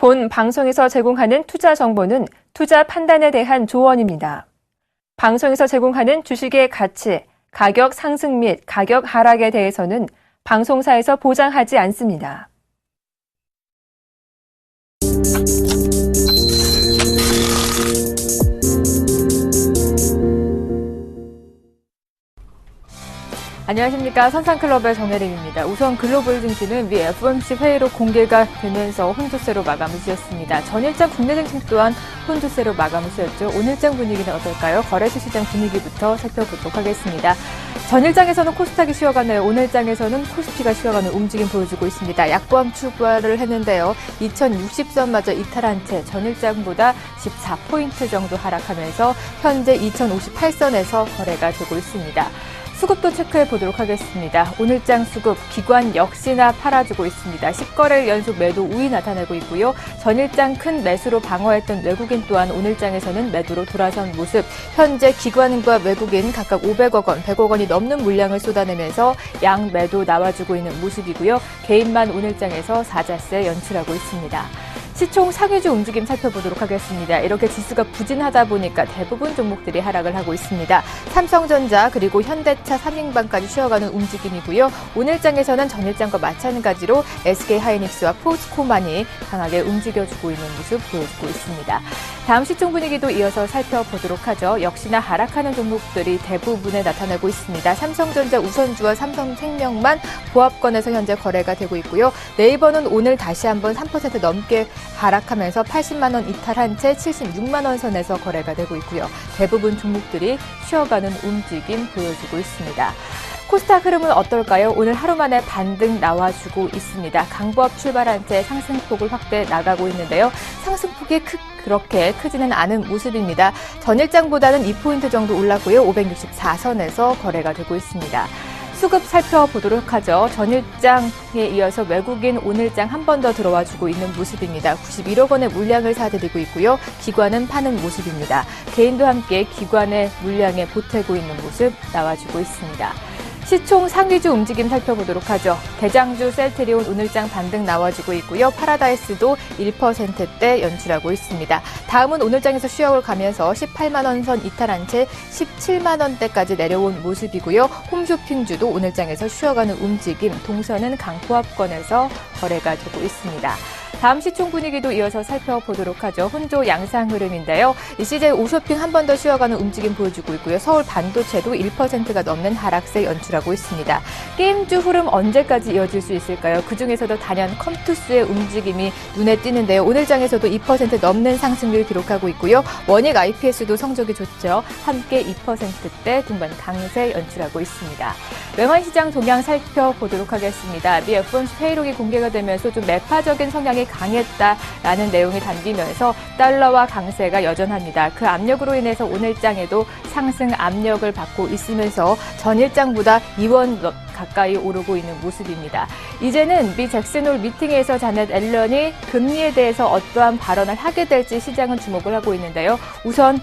본 방송에서 제공하는 투자 정보는 투자 판단에 대한 조언입니다. 방송에서 제공하는 주식의 가치, 가격 상승 및 가격 하락에 대해서는 방송사에서 보장하지 않습니다. 안녕하십니까. 선상클럽의 정혜림입니다. 우선 글로벌 증시는 미 FOMC 회의로 공개가 되면서 혼조세로 마감을 지었습니다. 전일장 국내 증시 또한 혼조세로 마감을 지었죠. 오늘장 분위기는 어떨까요? 거래소 시장 분위기부터 살펴보도록 하겠습니다. 전일장에서는 코스닥이 쉬어가네요. 오늘장에서는 코스피가 쉬어가는 움직임 보여주고 있습니다. 약보합 출발을 했는데요. 2060선마저 이탈한 채 전일장보다 14포인트 정도 하락하면서 현재 2058선에서 거래가 되고 있습니다. 수급도 체크해 보도록 하겠습니다. 오늘장 수급, 기관 역시나 팔아주고 있습니다. 10거래일 연속 매도 우위 나타내고 있고요. 전일장 큰 매수로 방어했던 외국인 또한 오늘장에서는 매도로 돌아선 모습. 현재 기관과 외국인 각각 500억 원, 100억 원이 넘는 물량을 쏟아내면서 양 매도 나와주고 있는 모습이고요. 개인만 오늘장에서 사자세 연출하고 있습니다. 시총 상위주 움직임 살펴보도록 하겠습니다. 이렇게 지수가 부진하다 보니까 대부분 종목들이 하락을 하고 있습니다. 삼성전자 그리고 현대차, 삼인방까지 쉬어가는 움직임이고요. 오늘장에서는 전일장과 마찬가지로 SK하이닉스와 포스코만이 강하게 움직여주고 있는 모습 보여주고 있습니다. 다음 시총 분위기도 이어서 살펴보도록 하죠. 역시나 하락하는 종목들이 대부분에 나타나고 있습니다. 삼성전자 우선주와 삼성생명만 보합권에서 현재 거래가 되고 있고요. 네이버는 오늘 다시 한번 3% 넘게 하락하면서 80만 원 이탈한 채 76만 원 선에서 거래가 되고 있고요. 대부분 종목들이 쉬어가는 움직임 보여주고 있습니다. 코스닥 흐름은 어떨까요? 오늘 하루 만에 반등 나와주고 있습니다. 강보합 출발한 채 상승폭을 확대 나가고 있는데요. 상승폭이 그렇게 크지는 않은 모습입니다. 전일장보다는 2포인트 정도 올랐고요. 564선에서 거래가 되고 있습니다. 수급 살펴보도록 하죠. 전일장에 이어서 외국인 오늘장 한 번 더 들어와주고 있는 모습입니다. 91억 원의 물량을 사들이고 있고요. 기관은 파는 모습입니다. 개인도 함께 기관의 물량에 보태고 있는 모습 나와주고 있습니다. 시총 상위주 움직임 살펴보도록 하죠. 대장주 셀트리온 오늘장 반등 나와주고 있고요. 파라다이스도 1%대 연출하고 있습니다. 다음은 오늘장에서 쉬어을 가면서 18만 원 선 이탈한 채 17만 원대까지 내려온 모습이고요. 홈쇼핑주도 오늘장에서 쉬어가는 움직임, 동선은 강포합권에서 거래가 되고 있습니다. 다음 시총 분위기도 이어서 살펴보도록 하죠. 혼조 양상 흐름인데요. 이 CJ 오쇼핑 한 번 더 쉬어가는 움직임 보여주고 있고요. 서울 반도체도 1%가 넘는 하락세 연출하고 있습니다. 게임주 흐름 언제까지 이어질 수 있을까요? 그중에서도 단연 컴투스의 움직임이 눈에 띄는데요. 오늘장에서도 2% 넘는 상승률 기록하고 있고요. 원익 IPS도 성적이 좋죠. 함께 2%대 등반 강세 연출하고 있습니다. 외환시장 동향 살펴보도록 하겠습니다. 미 FOMC 회의록이 공개가 되면서 좀 매파적인 성향이 강했다라는 내용이 담기면서 달러와 강세가 여전합니다. 그 압력으로 인해서 오늘장에도 상승 압력을 받고 있으면서 전일장보다 2원 가까이 오르고 있는 모습입니다. 이제는 미 잭슨홀 미팅에서 자넷 앨런이 금리에 대해서 어떠한 발언을 하게 될지 시장은 주목을 하고 있는데요. 우선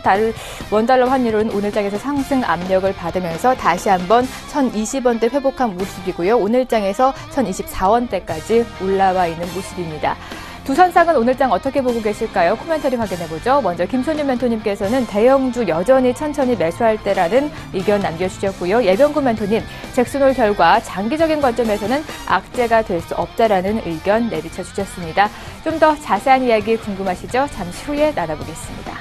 원달러 환율은 오늘장에서 상승 압력을 받으면서 다시 한번 1020원대 회복한 모습이고요. 오늘장에서 1024원대까지 올라와 있는 모습입니다. 두 선상은 오늘장 어떻게 보고 계실까요? 코멘터리 확인해보죠. 먼저 김소년 멘토님께서는 대형주 여전히 천천히 매수할 때라는 의견 남겨주셨고요. 예병구 멘토님, 잭슨홀 결과 장기적인 관점에서는 악재가 될 수 없다라는 의견 내비쳐주셨습니다. 좀 더 자세한 이야기 궁금하시죠? 잠시 후에 나눠보겠습니다.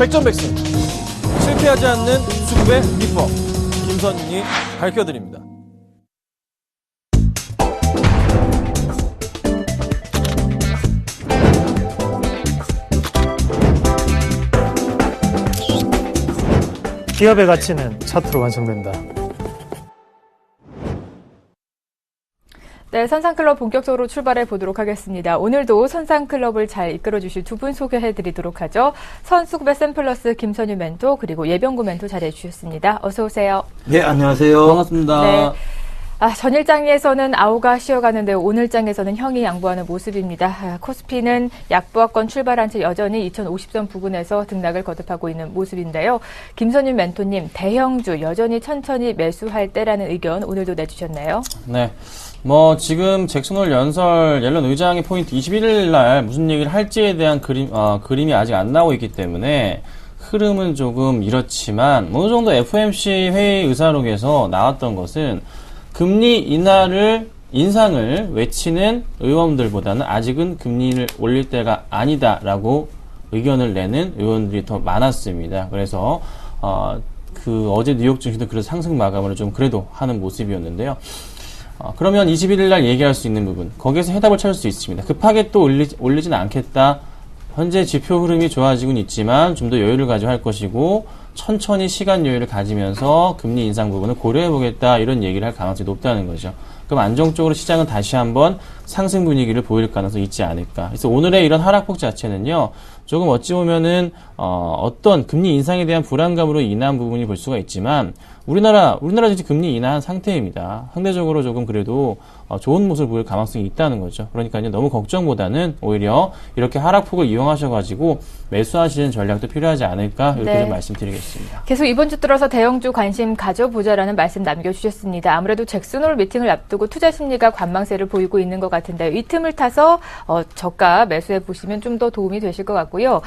백전백승. 실패하지 않는 수급의 비법. 김선인이 밝혀드립니다. 기업의 가치는 차트로 완성된다. 네, 선상클럽 본격적으로 출발해 보도록 하겠습니다. 오늘도 선상클럽을 잘 이끌어 주실 두 분 소개해 드리도록 하죠. 선수급의 샘플러스 김선유 멘토 그리고 예병구 멘토 자리해 주셨습니다. 어서 오세요. 네, 안녕하세요. 반갑습니다. 네. 전일장에서는 아우가 쉬어가는데 오늘장에서는 형이 양보하는 모습입니다. 코스피는 약보합권 출발한 채 여전히 2050선 부근에서 등락을 거듭하고 있는 모습인데요. 김선유 멘토님, 대형주 여전히 천천히 매수할 때라는 의견 오늘도 내주셨네요. 네. 지금 잭슨홀 연설 옐런 의장의 포인트 21일 날 무슨 얘기를 할지에 대한 그림이 아직 안 나오고 있기 때문에 흐름은 조금 이렇지만 어느 정도 FOMC 회의 의사록에서 나왔던 것은 금리 인상을 외치는 의원들보다는 아직은 금리를 올릴 때가 아니다라고 의견을 내는 의원들이 더 많았습니다. 그래서 어제 뉴욕 증시도 그래서 상승 마감을 좀 그래도 하는 모습이었는데요. 그러면 21일 날 얘기할 수 있는 부분, 거기에서 해답을 찾을 수 있습니다. 급하게 또 올리진 않겠다. 현재 지표 흐름이 좋아지고는 있지만 좀 더 여유를 가지고 할 것이고 천천히 시간 여유를 가지면서 금리 인상 부분을 고려해보겠다 이런 얘기를 할 가능성이 높다는 거죠. 그럼 안정적으로 시장은 다시 한번 상승 분위기를 보일 가능성이 있지 않을까. 그래서 오늘의 이런 하락폭 자체는요, 조금 어찌 보면은 어떤 금리 인상에 대한 불안감으로 인한 부분이 볼 수가 있지만 우리나라 지금 금리 인하한 상태입니다. 상대적으로 조금 그래도 좋은 모습을 보일 가능성이 있다는 거죠. 그러니까 너무 걱정보다는 오히려 이렇게 하락폭을 이용하셔가지고 매수하시는 전략도 필요하지 않을까 이렇게 좀 말씀드리겠습니다. 계속 이번 주 들어서 대형주 관심 가져보자라는 말씀 남겨주셨습니다. 아무래도 잭슨홀 미팅을 앞두고 투자 심리가 관망세를 보이고 있는 것 같은데요. 이 틈을 타서 저가 매수해 보시면 좀 더 도움이 되실 것 같고요.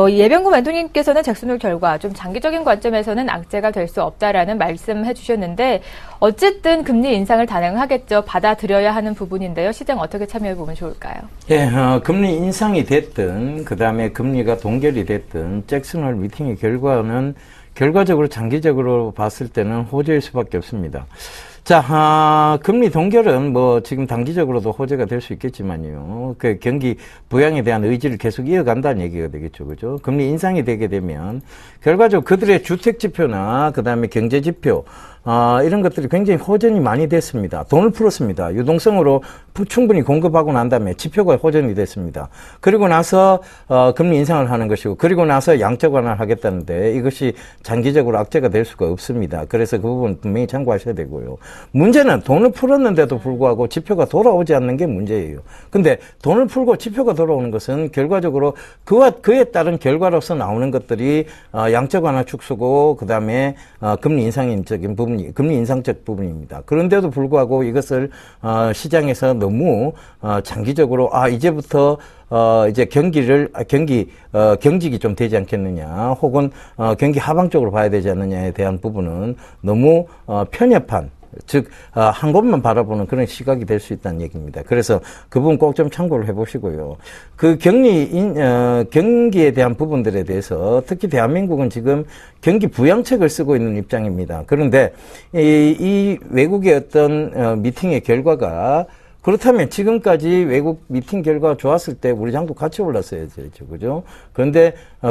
예병구 멘토님께서는 잭슨홀 결과 좀 장기적인 관점에서는 악재가 될 수 없다라는 말씀해 주셨는데 어쨌든 금리 인상을 단행하겠죠. 받아들여야 하는 부분인데요. 시장 어떻게 참여해 보면 좋을까요? 예, 금리 인상이 됐든 그다음에 금리가 동결이 됐든 잭슨홀 미팅의 결과는 결과적으로 장기적으로 봤을 때는 호재일 수밖에 없습니다. 자, 금리 동결은 지금 단기적으로도 호재가 될 수 있겠지만요. 그 경기 부양에 대한 의지를 계속 이어간다는 얘기가 되겠죠. 그죠? 금리 인상이 되게 되면 결과적으로 그들의 주택 지표나 그다음에 경제 지표 이런 것들이 굉장히 호전이 많이 됐습니다. 돈을 풀었습니다. 유동성으로 충분히 공급하고 난 다음에 지표가 호전이 됐습니다. 그리고 나서 금리 인상을 하는 것이고 그리고 나서 양적 완화를 하겠다는데 이것이 장기적으로 악재가 될 수가 없습니다. 그래서 그 부분 분명히 참고하셔야 되고요. 문제는 돈을 풀었는데도 불구하고 지표가 돌아오지 않는 게 문제예요. 근데 돈을 풀고 지표가 돌아오는 것은 결과적으로 그에 따른 결과로서 나오는 것들이 양적 완화 축소고 그다음에 금리 인상적인 부분이 금리 인상적 부분입니다. 그런데도 불구하고 이것을 시장에서 너무 장기적으로 이제부터 이제 경직이 좀 되지 않겠느냐, 혹은 경기 하방 쪽으로 봐야 되지 않느냐에 대한 부분은 너무 편협한, 즉 한 곳만 바라보는 그런 시각이 될 수 있다는 얘기입니다. 그래서 그 부분 꼭 좀 참고를 해보시고요. 그 경기에 대한 부분들에 대해서 특히 대한민국은 지금 경기 부양책을 쓰고 있는 입장입니다. 그런데 이 외국의 어떤 미팅의 결과가 그렇다면 지금까지 외국 미팅 결과가 좋았을 때 우리 장도 같이 올랐어야죠. 그죠?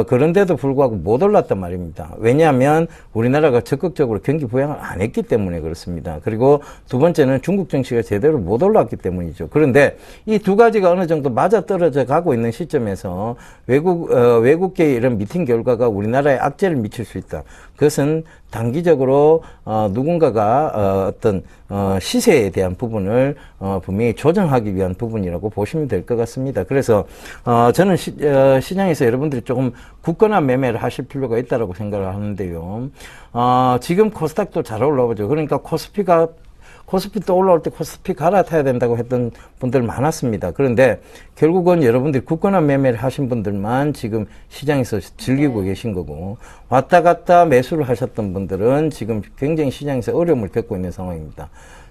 그런데도 불구하고 못 올랐단 말입니다. 왜냐하면 우리나라가 적극적으로 경기 부양을 안 했기 때문에 그렇습니다. 그리고 두 번째는 중국 증시가 제대로 못 올랐기 때문이죠. 그런데 이 두 가지가 어느 정도 맞아떨어져 가고 있는 시점에서 외국계의 이런 미팅 결과가 우리나라에 악재를 미칠 수 있다. 그것은 단기적으로 누군가가 어떤 시세에 대한 부분을 분명히 조정하기 위한 부분이라고 보시면 될 것 같습니다. 그래서 저는 시장에서 여러분들이 조금 굳건한 매매를 하실 필요가 있다고 생각을 하는데요. 지금 코스닥도 잘 올라오죠. 그러니까 코스피 또 올라올 때 코스피 갈아타야 된다고 했던 분들 많았습니다. 그런데 결국은 여러분들이 굳건한 매매를 하신 분들만 지금 시장에서 즐기고 계신 거고, 왔다 갔다 매수를 하셨던 분들은 지금 굉장히 시장에서 어려움을 겪고 있는 상황입니다.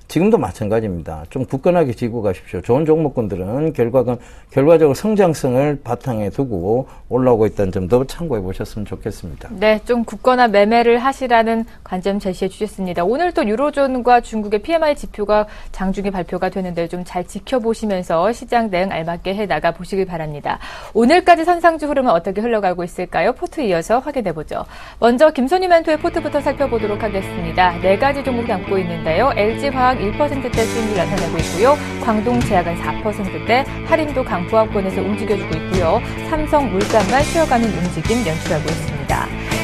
지금도 마찬가지입니다. 좀 굳건하게 쥐고 가십시오. 좋은 종목군들은 결과적으로 성장성을 바탕에 두고 올라오고 있다는 점도 참고해 보셨으면 좋겠습니다. 네, 좀 굳건한 매매를 하시라는 관점 제시해 주셨습니다. 오늘 또 유로존과 중국의 PMI 지표가 장중에 발표가 되는데 좀 잘 지켜보시면서 시장 대응 알맞게 해 나가 보시길 바랍니다. 오늘까지 선상주 흐름은 어떻게 흘러가고 있을까요? 포트 이어서 확인해 보죠. 먼저 김선희 멘토의 포트부터 살펴보도록 하겠습니다. 네 가지 종목 담고 있는데요. LG화학 1%대 수익률 나타내고 있고요. 광동제약은 4%대, 할인도 강부합권에서 움직여주고 있고요. 삼성물산만 쉬어가는 움직임 연출하고 있습니다.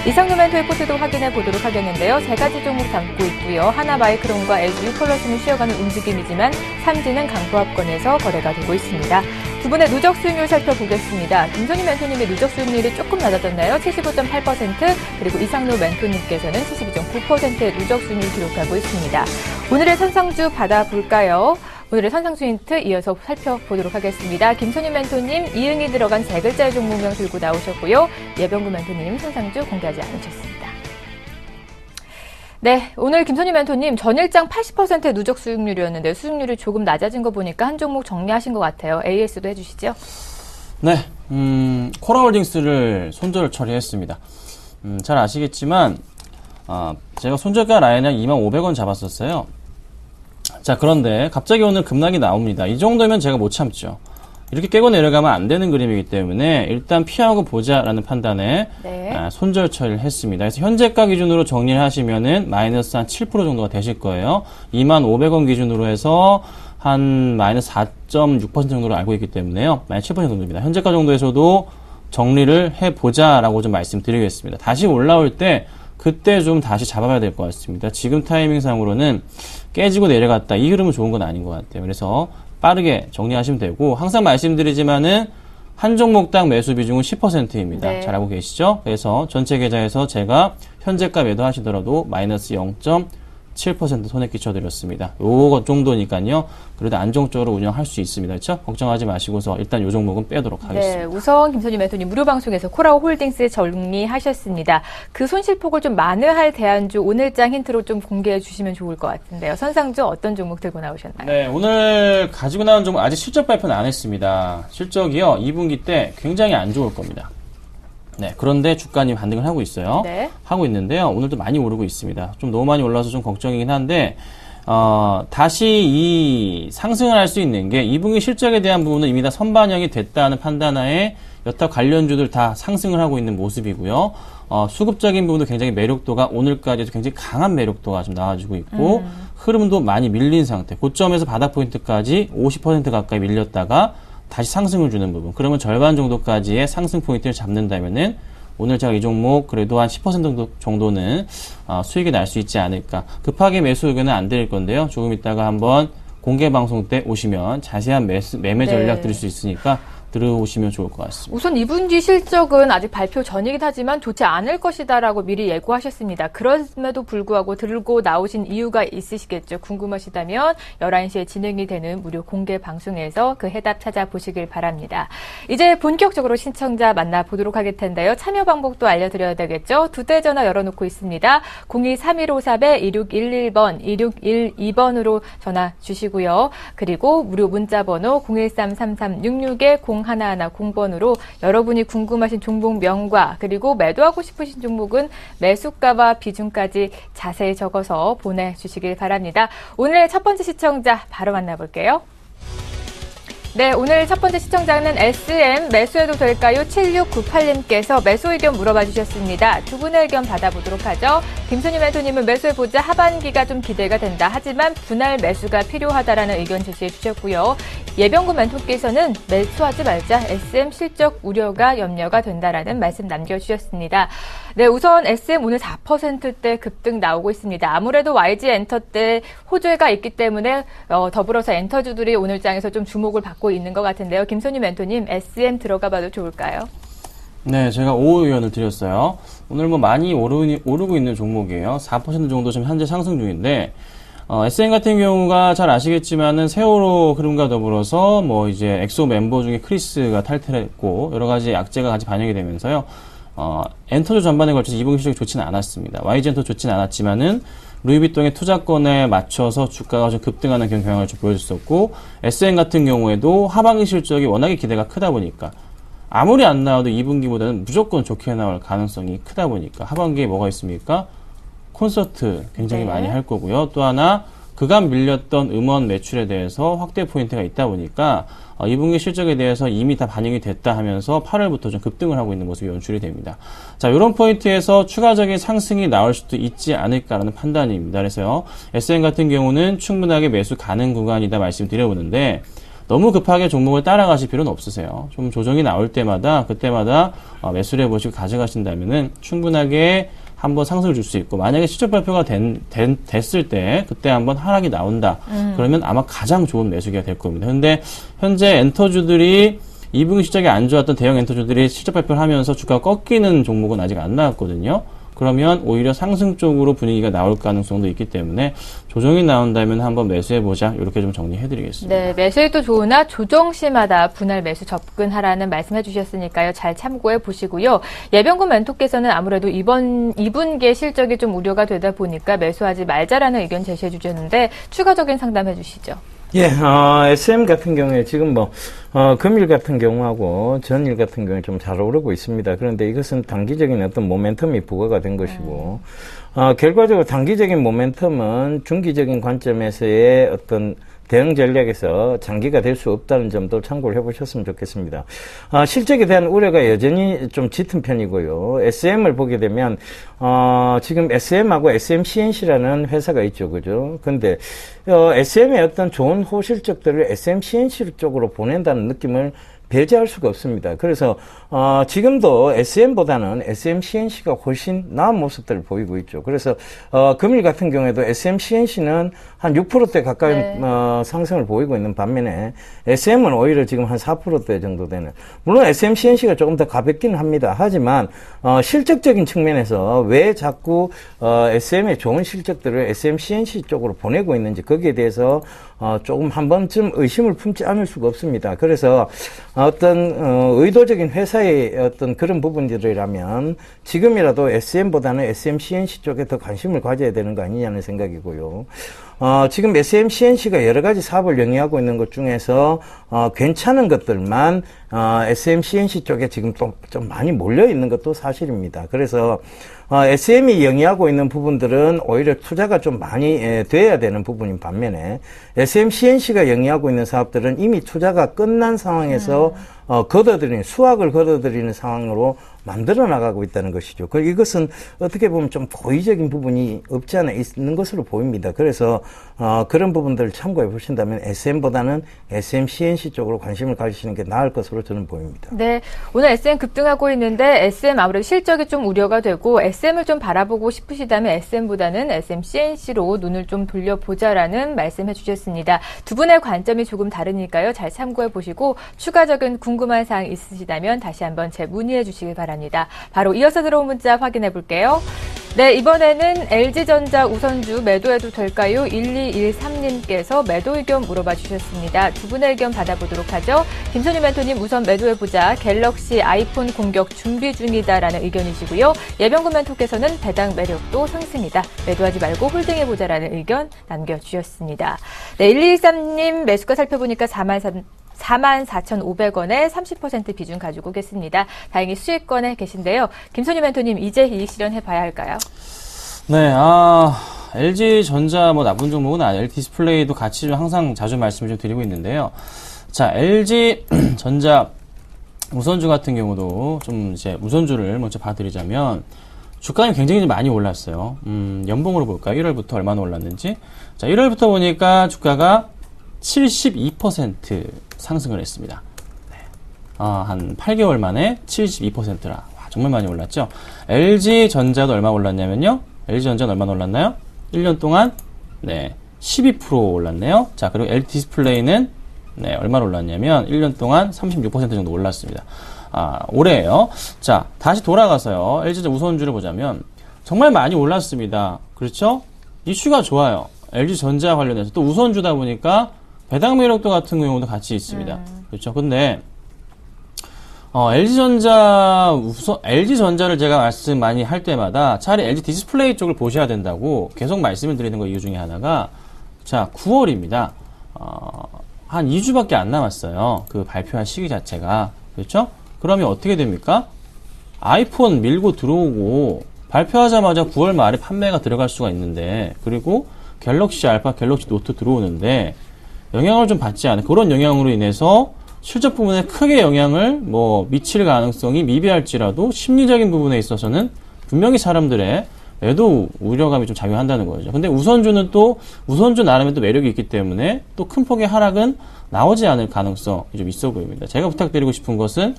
이상규 멘토의 포트도 확인해 보도록 하겠는데요. 세 가지 종목 담고 있고요. 하나마이크론과 LG유플러스는 쉬어가는 움직임이지만 삼진은 강부합권에서 거래가 되고 있습니다. 두 분의 누적 수익률 살펴보겠습니다. 김선희 멘토님의 누적 수익률이 조금 낮아졌나요? 75.8%, 그리고 이상로 멘토님께서는 72.9%의 누적 수익률 기록하고 있습니다. 오늘의 선상주 받아볼까요? 오늘의 선상주 힌트 이어서 살펴보도록 하겠습니다. 김선희 멘토님, 이응이 들어간 세 글자의 종목명 들고 나오셨고요. 예병구 멘토님, 선상주 공개하지 않으셨습니다. 네, 오늘 김선희 멘토님 전일장 80%의 누적 수익률이었는데 수익률이 조금 낮아진 거 보니까 한 종목 정리하신 것 같아요. AS도 해주시죠. 네, 코라홀딩스를 손절 처리했습니다. 잘 아시겠지만 제가 손절가 라인을 25,500원 잡았었어요. 자, 그런데 갑자기 오늘 급락이 나옵니다. 이 정도면 제가 못 참죠. 이렇게 깨고 내려가면 안 되는 그림이기 때문에 일단 피하고 보자라는 판단에 손절 처리를 했습니다. 그래서 현재가 기준으로 정리를 하시면은 마이너스 한 7% 정도가 되실 거예요. 25,000원 기준으로 해서 한 마이너스 4.6% 정도로 알고 있기 때문에요. 마이너스 7% 정도입니다. 현재가 정도에서도 정리를 해보자라고 좀 말씀드리겠습니다. 다시 올라올 때 그때 좀 다시 잡아봐야 될 것 같습니다. 지금 타이밍상으로는 깨지고 내려갔다. 이 흐름은 좋은 건 아닌 것 같아요. 그래서 빠르게 정리하시면 되고, 항상 말씀드리지만은 한 종목당 매수 비중은 10%입니다. 네. 잘 알고 계시죠? 그래서 전체 계좌에서 제가 현재가 매도하시더라도 마이너스 0.7% 손해 끼쳐드렸습니다. 요거 정도니까요. 그래도 안정적으로 운영할 수 있습니다. 그렇죠? 걱정하지 마시고서 일단 요 종목은 빼도록 하겠습니다. 네, 우선 김선희 멘토님 무료 방송에서 코라홀딩스 정리하셨습니다. 그 손실폭을 좀 만회할 대안주 오늘장 힌트로 좀 공개해 주시면 좋을 것 같은데요. 선상주 어떤 종목 들고 나오셨나요? 네, 오늘 가지고 나온 종목 아직 실적 발표는 안 했습니다. 실적이요, 2분기 때 굉장히 안 좋을 겁니다. 네, 그런데 주가는 반등을 하고 있어요. 네. 하고 있는데요. 오늘도 많이 오르고 있습니다. 좀 너무 많이 올라서 좀 걱정이긴 한데, 다시 이 상승을 할 수 있는 게 2분기 실적에 대한 부분은 이미 다 선반영이 됐다는 판단하에 여타 관련주들 다 상승을 하고 있는 모습이고요. 수급적인 부분도 굉장히 매력도가 오늘까지도 굉장히 강한 매력도가 좀 나와주고 있고, 흐름도 많이 밀린 상태. 고점에서 바닥 포인트까지 50% 가까이 밀렸다가 다시 상승을 주는 부분. 그러면 절반 정도까지의 상승 포인트를 잡는다면은 오늘 제가 이 종목 그래도 한 10% 정도는 수익이 날 수 있지 않을까. 급하게 매수 의견은 안 드릴 건데요. 조금 있다가 한번 공개 방송 때 오시면 자세한 매매 전략 드릴 수 있으니까 들어오시면 좋을 것 같습니다. 우선 2분기 실적은 아직 발표 전이긴 하지만 좋지 않을 것이다라고 미리 예고하셨습니다. 그럼에도 불구하고 들고 나오신 이유가 있으시겠죠. 궁금하시다면 11시에 진행이 되는 무료 공개 방송에서 그 해답 찾아보시길 바랍니다. 이제 본격적으로 신청자 만나보도록 하겠 텐데요. 참여 방법도 알려드려야 되겠죠. 두 대 전화 열어놓고 있습니다. 02-3153-2611번, 2612번으로 전화 주시고요. 그리고 무료 문자번호 013-3366-0110 0번으로 여러분이 궁금하신 종목명과 그리고 매도하고 싶으신 종목은 매수가와 비중까지 자세히 적어서 보내주시길 바랍니다. 오늘의 첫 번째 시청자 바로 만나볼게요. 네, 오늘 첫 번째 시청자는 SM 매수해도 될까요? 7698님께서 매수 의견 물어봐 주셨습니다. 두 분의 의견 받아보도록 하죠. 김선희 멘토님은 매수해보자 하반기가 좀 기대가 된다. 하지만 분할 매수가 필요하다라는 의견 제시해 주셨고요. 예병구 멘토께서는 매수하지 말자. SM 실적 우려가 염려가 된다라는 말씀 남겨주셨습니다. 네, 우선 SM 오늘 4%대 급등 나오고 있습니다. 아무래도 YG 엔터 때 호재가 있기 때문에 더불어서 엔터주들이 오늘 장에서 좀 주목을 받고 있는 것 같은데요. 김선희 멘토님, SM 들어가 봐도 좋을까요? 네, 제가 5 의견을 드렸어요. 오늘 뭐 많이 오르고 있는 종목이에요. 4% 정도 지금 현재 상승 중인데, SM 같은 경우가 잘 아시겠지만은 세월호 흐름과 더불어서 뭐 이제 엑소 멤버 중에 크리스가 탈퇴했고 여러 가지 악재가 같이 반영이 되면서요. 엔터주 전반에 걸쳐서 2분기 실적이 좋지는 않았습니다. YG 엔터 좋지는 않았지만은 루이비통의 투자권에 맞춰서 주가가 좀 급등하는 그런 경향을 좀 보여줬었고, SM 같은 경우에도 하반기 실적이 워낙에 기대가 크다 보니까 아무리 안 나와도 2분기보다는 무조건 좋게 나올 가능성이 크다 보니까 하반기에 뭐가 있습니까? 콘서트 굉장히 네. 많이 할 거고요. 또 하나 그간 밀렸던 음원 매출에 대해서 확대 포인트가 있다 보니까 2분기 실적에 대해서 이미 다 반영이 됐다 하면서 8월부터 좀 급등을 하고 있는 모습이 연출이 됩니다. 자, 이런 포인트에서 추가적인 상승이 나올 수도 있지 않을까라는 판단입니다. 그래서요, SM 같은 경우는 충분하게 매수 가능 구간이다 말씀드려보는데 너무 급하게 종목을 따라가실 필요는 없으세요. 좀 조정이 나올 때마다 그때마다 매수를 해보시고 가져가신다면은 충분하게 한번 상승을 줄 수 있고, 만약에 실적 발표가 됐을 때 그때 한번 하락이 나온다. 그러면 아마 가장 좋은 매수기가 될 겁니다. 그런데 현재 엔터주들이 2분기 실적이 안 좋았던 대형 엔터주들이 실적 발표를 하면서 주가가 꺾이는 종목은 아직 안 나왔거든요. 그러면 오히려 상승 쪽으로 분위기가 나올 가능성도 있기 때문에 조정이 나온다면 한번 매수해보자, 이렇게 좀 정리해드리겠습니다. 네, 매수해도 좋으나 조정 시마다 분할 매수 접근하라는 말씀해 주셨으니까요. 잘 참고해 보시고요. 예병군 멘토께서는 아무래도 이번 2분기의 실적이 좀 우려가 되다 보니까 매수하지 말자라는 의견 제시해 주셨는데 추가적인 상담해 주시죠. 예, SM 같은 경우에 지금 금일 같은 경우하고 전일 같은 경우에 좀 잘 오르고 있습니다. 그런데 이것은 단기적인 어떤 모멘텀이 부과가 된 것이고, 결과적으로 단기적인 모멘텀은 중기적인 관점에서의 어떤 대응 전략에서 장기가 될 수 없다는 점도 참고를 해보셨으면 좋겠습니다. 실적에 대한 우려가 여전히 좀 짙은 편이고요. SM을 보게 되면 지금 SM하고 SMCNC라는 회사가 있죠, 그죠? 근데 SM의 어떤 좋은 호실적들을 SMCNC 쪽으로 보낸다는 느낌을 배제할 수가 없습니다. 그래서 지금도 SM보다는 SMCNC가 훨씬 나은 모습들을 보이고 있죠. 그래서 금일 같은 경우에도 SMCNC는 한 6%대 가까이 네. 상승을 보이고 있는 반면에 SM은 오히려 지금 한 4%대 정도 되는, 물론 SMCNC가 조금 더 가볍기는 합니다. 하지만 실적적인 측면에서 왜 자꾸 SM의 좋은 실적들을 SMCNC 쪽으로 보내고 있는지 거기에 대해서 조금 한 번쯤 의심을 품지 않을 수가 없습니다. 그래서 어떤 의도적인 회사의 어떤 그런 부분들이라면 지금이라도 SM보다는 SMCNC 쪽에 더 관심을 가져야 되는 거 아니냐는 생각이고요. 지금 SMCNC가 여러 가지 사업을 영위하고 있는 것 중에서 괜찮은 것들만 SMCNC 쪽에 지금 좀 많이 몰려 있는 것도 사실입니다. 그래서 SM이 영위하고 있는 부분들은 오히려 투자가 좀 많이 돼야 되는 부분인 반면에 SMCNC가 영위하고 있는 사업들은 이미 투자가 끝난 상황에서 수확을 걷어들이는 상황으로 만들어 나가고 있다는 것이죠. 이것은 어떻게 보면 좀 고의적인 부분이 없지 않아 있는 것으로 보입니다. 그래서 그런 부분들을 참고해 보신다면 SM보다는 SMCNC 쪽으로 관심을 가지시는 게 나을 것으로 저는 보입니다. 네, 오늘 SM 급등하고 있는데 SM 아무래도 실적이 좀 우려가 되고 SM을 좀 바라보고 싶으시다면 SM보다는 SMCNC로 눈을 좀 돌려보자라는 말씀해 주셨습니다. 두 분의 관점이 조금 다르니까요. 잘 참고해 보시고 추가적인 궁금한 사항 있으시다면 다시 한번 문의해 주시기 바랍니다. 바로 이어서 들어온 문자 확인해 볼게요. 네, 이번에는 LG전자 우선주 매도해도 될까요? 1213님께서 매도 의견 물어봐 주셨습니다. 두 분의 의견 받아보도록 하죠. 김선희 멘토님 우선 매도해보자. 갤럭시 아이폰 공격 준비 중이다라는 의견이시고요. 예병군 멘토께서는 배당 매력도 상승이다. 매도하지 말고 홀딩해보자라는 의견 남겨주셨습니다. 네, 1213님 매수가 살펴보니까 44,500원에 30% 비중 가지고 계십니다. 다행히 수익권에 계신데요. 김선희 멘토님 이제 이익 실현해봐야 할까요? 네, LG전자 나쁜 종목은 LG 디스플레이도 같이 좀 항상 자주 말씀을 좀 드리고 있는데요. 자, LG전자 우선주 같은 경우도 좀 이제 우선주를 먼저 봐드리자면 주가는 굉장히 많이 올랐어요. 연봉으로 볼까요? 1월부터 얼마나 올랐는지. 자, 1월부터 보니까 주가가 72% 상승을 했습니다. 네. 한 8개월 만에 72%라. 정말 많이 올랐죠. LG전자도 얼마 올랐냐면요. LG전자는 얼마나 올랐나요? 1년 동안 12% 올랐네요. 자, 그리고 LG 디스플레이는 얼마나 올랐냐면 1년 동안 36% 정도 올랐습니다. 올해예요. 자, 다시 돌아가서요. LG전자 우선주를 보자면 정말 많이 올랐습니다. 그렇죠? 이슈가 좋아요. LG전자 관련해서 또 우선주다 보니까 배당 매력도 같은 경우도 같이 있습니다. 그렇죠? 근데 LG전자를 제가 말씀 많이 할 때마다 차라리 LG 디스플레이 쪽을 보셔야 된다고 계속 말씀을 드리는 거 이유 중에 하나가, 자, 9월입니다. 한 2주밖에 안 남았어요. 그 발표한 시기 자체가. 그렇죠? 그러면 어떻게 됩니까? 아이폰 밀고 들어오고, 발표하자마자 9월 말에 판매가 들어갈 수가 있는데, 그리고 갤럭시 알파, 갤럭시 노트 들어오는데, 영향을 좀 받지 않은, 그런 영향으로 인해서 실적 부분에 크게 영향을 미칠 가능성이 미비할지라도 심리적인 부분에 있어서는 분명히 사람들의 매도 우려감이 좀 작용한다는 거죠. 근데 우선주는 또 우선주 나름의 또 매력이 있기 때문에 또 큰 폭의 하락은 나오지 않을 가능성이 좀 있어 보입니다. 제가 부탁드리고 싶은 것은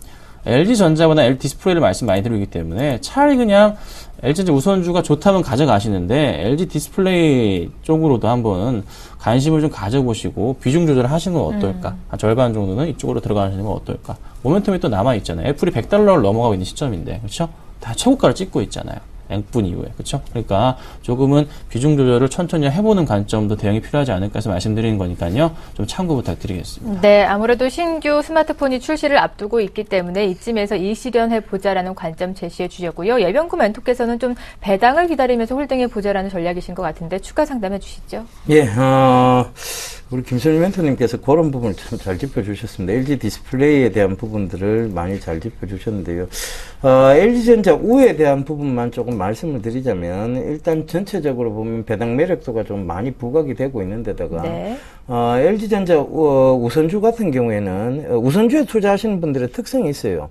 LG전자보다 LG디스플레이를 말씀 많이 드리기 때문에 차라리 그냥 LG전자 우선주가 좋다면 가져가시는데 LG 디스플레이 쪽으로도 한번 관심을 좀 가져보시고 비중 조절을 하시는 건 어떨까? 한 절반 정도는 이쪽으로 들어가시는 건 어떨까? 모멘텀이 또 남아있잖아요. 애플이 $100를 넘어가고 있는 시점인데, 그렇죠? 다 최고가를 찍고 있잖아요. N분 이후에. 그렇죠? 그러니까 조금은 비중 조절을 천천히 해보는 관점도 대응이 필요하지 않을까 해서 말씀드리는 거니까요. 좀 참고 부탁드리겠습니다. 네, 아무래도 신규 스마트폰이 출시를 앞두고 있기 때문에 이쯤에서 일실현해 보자라는 관점 제시해 주셨고요. 예병구 멘토께서는 좀 배당을 기다리면서 홀딩해 보자라는 전략이신 것 같은데 추가 상담해 주시죠. 예, 우리 김선희 멘토님께서 그런 부분을 참 잘 짚어주셨습니다. LG 디스플레이에 대한 부분들을 많이 잘 짚어주셨는데요. LG전자 우에 대한 부분만 조금 말씀을 드리자면, 일단 전체적으로 보면 배당 매력도가 좀 많이 부각이 되고 있는 데다가, 네. LG전자 우선주 같은 경우에는, 우선주에 투자하시는 분들의 특성이 있어요.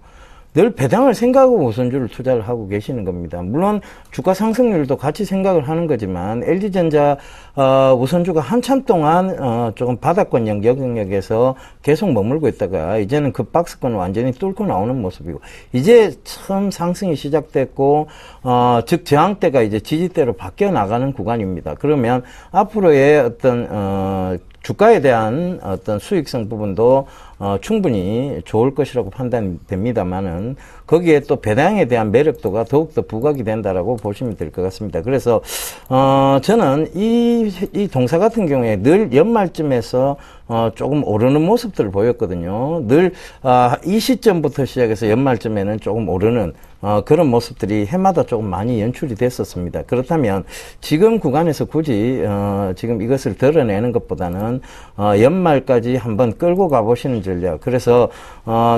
늘 배당을 생각하고 우선주를 투자를 하고 계시는 겁니다. 물론 주가 상승률도 같이 생각을 하는 거지만 LG전자 우선주가 한참 동안 조금 바닥권 영역에서 계속 머물고 있다가 이제는 그 박스권을 완전히 뚫고 나오는 모습이고, 이제 처음 상승이 시작됐고 즉 저항대가 이제 지지대로 바뀌어 나가는 구간입니다. 그러면 앞으로의 어떤 주가에 대한 어떤 수익성 부분도 충분히 좋을 것이라고 판단됩니다만은, 거기에 또 배당에 대한 매력도가 더욱더 부각이 된다라고 보시면 될 것 같습니다. 그래서 저는 이 동사 같은 경우에 늘 연말쯤에서 조금 오르는 모습들을 보였거든요. 늘 이 시점부터 시작해서 연말쯤에는 조금 오르는 그런 모습들이 해마다 조금 많이 연출이 됐었습니다. 그렇다면 지금 구간에서 굳이 지금 이것을 드러내는 것보다는 연말까지 한번 끌고 가보시는 전략. 그래서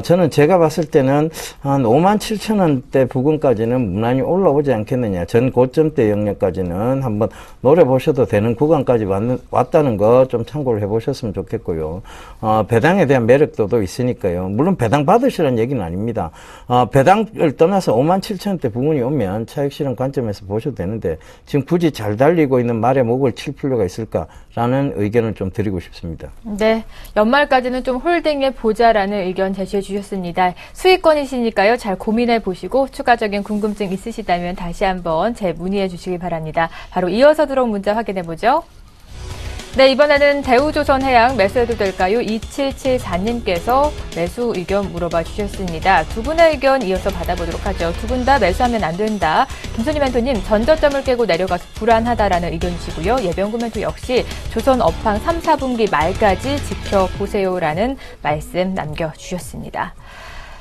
저는 제가 봤을 때는 한 57,000원대 부근까지는 무난히 올라오지 않겠느냐. 전 고점대 영역까지는 한번 노려보셔도 되는 구간까지 왔다는 거 좀 참고를 해보셨으면 좋겠고요. 배당에 대한 매력도도 있으니까요. 물론 배당 받으시라는 얘기는 아닙니다. 배당을 떠나서 57,000원대 부근이 오면 차익 실현 관점에서 보셔도 되는데, 지금 굳이 잘 달리고 있는 말에 목을 칠 필요가 있을까라는 의견을 좀 드리고 싶습니다. 네, 연말까지는 좀 홀딩해 보자라는 의견 제시해 주셨습니다. 수익권이시니까요. 잘 고민해 보시고 추가적인 궁금증 있으시다면 다시 한번 문의해 주시기 바랍니다. 바로 이어서 들어온 문자 확인해 보죠. 네, 이번에는 대우조선해양 매수해도 될까요? 2774님께서 매수 의견 물어봐 주셨습니다. 두 분의 의견 이어서 받아보도록 하죠. 두 분 다 매수하면 안 된다. 김선희 멘토님, 전저점을 깨고 내려가서 불안하다라는 의견이시고요. 예병구 멘토 역시 조선 업황 3, 4분기 말까지 지켜보세요라는 말씀 남겨주셨습니다.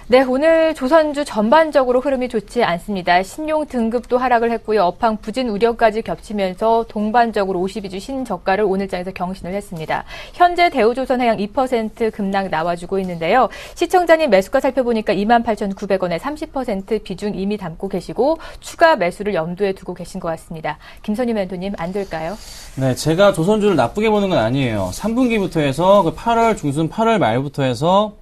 네, 오늘 조선주 전반적으로 흐름이 좋지 않습니다. 신용 등급도 하락을 했고요. 업황 부진 우려까지 겹치면서 동반적으로 52주 신저가를 오늘장에서 경신을 했습니다. 현재 대우조선해양 2% 급락 나와주고 있는데요. 시청자님 매수가 살펴보니까 28,900원에 30% 비중 이미 담고 계시고 추가 매수를 염두에 두고 계신 것 같습니다. 김선희 멘토님, 안 될까요? 네, 제가 조선주를 나쁘게 보는 건 아니에요. 3분기부터 해서 8월 중순 8월 말부터 해서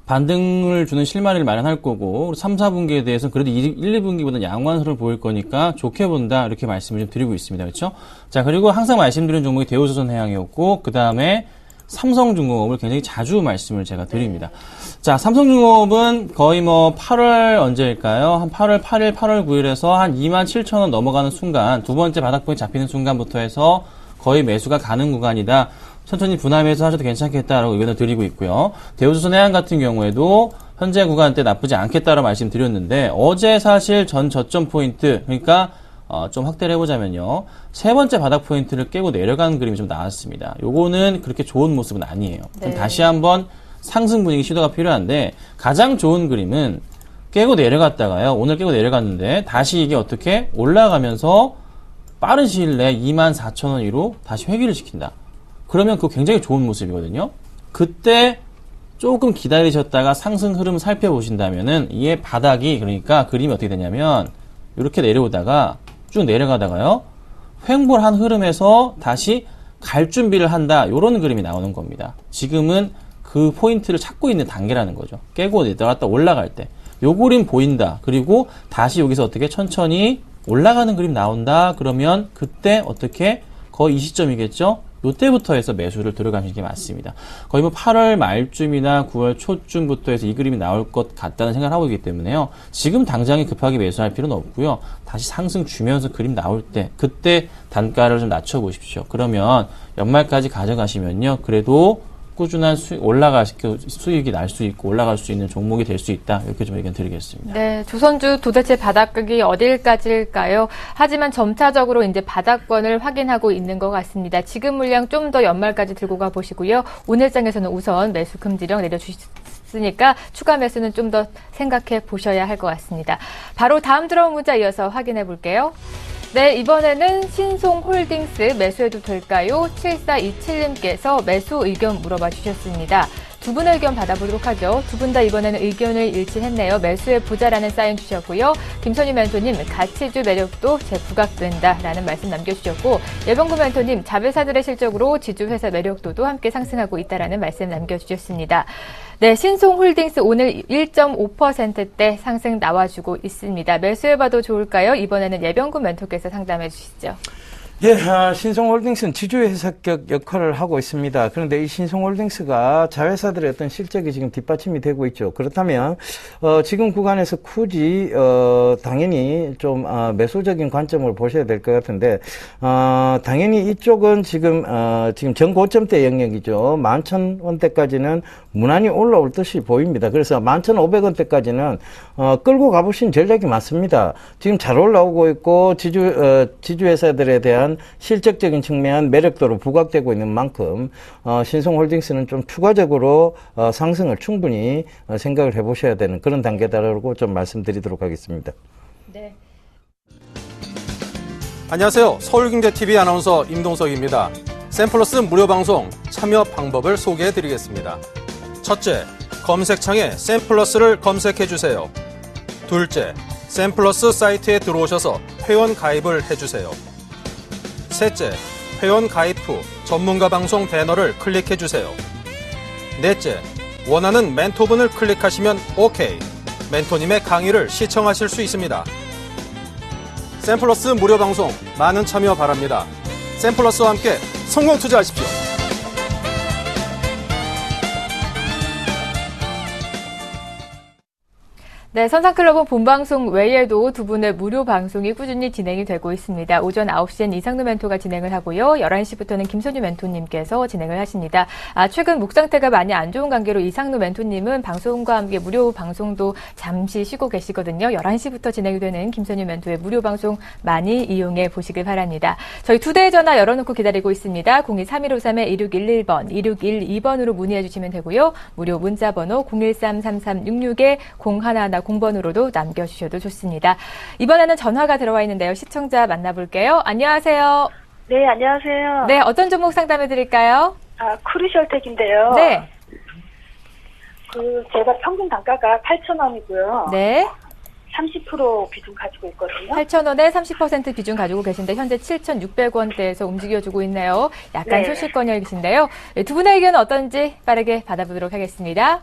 반등을 주는 실마리를 마련할 거고, 3, 4분기에 대해서는 그래도 1, 2분기보다 양호한 흐름을 보일 거니까 좋게 본다, 이렇게 말씀을 좀 드리고 있습니다. 그렇죠? 자, 그리고 항상 말씀드린 종목이 대우조선해양이었고, 그 다음에 삼성중공업을 굉장히 자주 말씀을 제가 드립니다. 자, 삼성중공업은 거의 8월 언제일까요? 한 8월 8일, 8월 9일에서 한 27,000원 넘어가는 순간, 두 번째 바닥권이 잡히는 순간부터 해서 거의 매수가 가는 구간이다. 천천히 분할매수 하셔도 괜찮겠다라고 의견을 드리고 있고요. 대우조선해양 같은 경우에도 현재 구간대 나쁘지 않겠다라고 말씀드렸는데, 어제 사실 전 저점 포인트, 그러니까 좀 확대를 해보자면요, 세 번째 바닥 포인트를 깨고 내려가는 그림이 좀 나왔습니다. 요거는 그렇게 좋은 모습은 아니에요. 네. 다시 한번 상승 분위기 시도가 필요한데 가장 좋은 그림은 깨고 내려갔다가요. 오늘 깨고 내려갔는데 다시 이게 어떻게 올라가면서 빠른 시일 내에 24,000원 위로 다시 회귀를 시킨다. 그러면 그거 굉장히 좋은 모습이거든요. 그때 조금 기다리셨다가 상승 흐름 살펴보신다면은 이게 바닥이 그러니까 그림이 어떻게 되냐면 이렇게 내려오다가 쭉 내려가다가요. 횡보한 흐름에서 다시 갈 준비를 한다. 이런 그림이 나오는 겁니다. 지금은 그 포인트를 찾고 있는 단계라는 거죠. 깨고 내려갔다 올라갈 때. 요 그림 보인다. 그리고 다시 여기서 어떻게 천천히 올라가는 그림 나온다. 그러면 그때 어떻게 거의 이 시점이겠죠? 요때부터 해서 매수를 들어가시는 게 맞습니다. 거의 뭐 8월 말쯤이나 9월 초쯤부터 해서 이 그림이 나올 것 같다는 생각을 하고 있기 때문에요. 지금 당장에 급하게 매수할 필요는 없고요. 다시 상승 주면서 그림 나올 때 그때 단가를 좀 낮춰보십시오. 그러면 연말까지 가져가시면요. 그래도 꾸준한 수익이 날 수 있고 올라갈 수 있는 종목이 될 수 있다. 이렇게 좀 의견 드리겠습니다. 네, 조선주 도대체 바닥극이 어딜까지일까요? 하지만 점차적으로 이제 바닥권을 확인하고 있는 것 같습니다. 지금 물량 좀 더 연말까지 들고 가 보시고요. 오늘 장에서는 우선 매수 금지령 내려주셨으니까 추가 매수는 좀 더 생각해 보셔야 할 것 같습니다. 바로 다음 들어온 문자 이어서 확인해 볼게요. 네, 이번에는 신송홀딩스 매수해도 될까요? 7427님께서 매수 의견 물어봐 주셨습니다. 두 분의 의견 받아보도록 하죠. 두 분 다 이번에는 의견을 일치했네요. 매수해 보자라는 사인 주셨고요. 김선희 멘토님, 가치주 매력도 재부각된다라는 말씀 남겨주셨고, 예병구 멘토님, 자회사들의 실적으로 지주회사 매력도도 함께 상승하고 있다라는 말씀 남겨주셨습니다. 네, 신송홀딩스 오늘 1.5%대 상승 나와주고 있습니다. 매수해봐도 좋을까요? 이번에는 예병구 멘토께서 상담해 주시죠. 예, 신송홀딩스는 지주회사격 역할을 하고 있습니다. 그런데 이 신송홀딩스가 자회사들의 어떤 실적이 지금 뒷받침이 되고 있죠. 그렇다면, 지금 구간에서 굳이, 당연히 좀, 매수적인 관점을 보셔야 될 것 같은데, 당연히 이쪽은 지금 전고점대 영역이죠. 11,000원대까지는 무난히 올라올 듯이 보입니다. 그래서 11,500원대까지는, 끌고 가보신 전략이 맞습니다. 지금 잘 올라오고 있고, 지주회사들에 대한 실적적인 측면 매력도로 부각되고 있는 만큼 신송홀딩스는 좀 추가적으로 상승을 충분히 생각을 해보셔야 되는 그런 단계다라고 좀 말씀드리도록 하겠습니다. 네. 안녕하세요. 서울경제TV 아나운서 임동석입니다. 샘플러스 무료 방송 참여 방법을 소개해드리겠습니다. 첫째, 검색창에 샘플러스를 검색해주세요. 둘째, 샘플러스 사이트에 들어오셔서 회원 가입을 해주세요. 셋째, 회원 가입 후 전문가 방송 배너를 클릭해주세요. 넷째, 원하는 멘토분을 클릭하시면 OK. 멘토님의 강의를 시청하실 수 있습니다. 샘플러스 무료 방송 많은 참여 바랍니다. 샘플러스와 함께 성공 투자하십시오. 네, 선상클럽은 본방송 외에도 두 분의 무료 방송이 꾸준히 진행이 되고 있습니다. 오전 9시엔 이상루 멘토가 진행을 하고요. 11시부터는 김선희 멘토님께서 진행을 하십니다. 최근 목 상태가 많이 안 좋은 관계로 이상루 멘토님은 방송과 함께 무료 방송도 잠시 쉬고 계시거든요. 11시부터 진행이 되는 김선희 멘토의 무료 방송 많이 이용해 보시길 바랍니다. 저희 두 대의 전화 열어놓고 기다리고 있습니다. 02-3153-1611번, 1612번으로 문의해 주시면 되고요. 무료 문자 번호 013-3366-0110 0번으로도 남겨주셔도 좋습니다. 이번에는 전화가 들어와 있는데요. 시청자 만나볼게요. 안녕하세요. 네, 안녕하세요. 네, 어떤 종목 상담해 드릴까요? 크루셜텍인데요. 네. 제가 평균 단가가 8,000원이고요. 네. 30% 비중 가지고 있거든요. 8,000원에 30% 비중 가지고 계신데 현재 7,600원대에서 움직여주고 있네요. 약간 네. 소실권이 계신데요. 네, 두 분의 의견은 어떤지 빠르게 받아보도록 하겠습니다.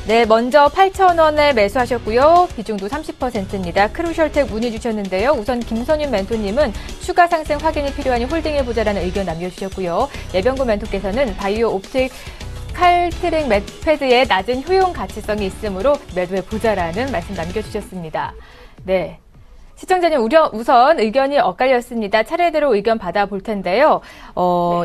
네, 먼저 8,000원에 매수하셨고요. 비중도 30%입니다. 크루셜텍 문의 주셨는데요. 우선 김선윤 멘토님은 추가 상승 확인이 필요하니 홀딩해보자라는 의견 남겨주셨고요. 예병구 멘토께서는 바이오 옵틱 칼트랙 패드의 낮은 효용 가치성이 있으므로 매도해보자라는 말씀 남겨주셨습니다. 네. 시청자님 우선 의견이 엇갈렸습니다. 차례대로 의견 받아볼 텐데요.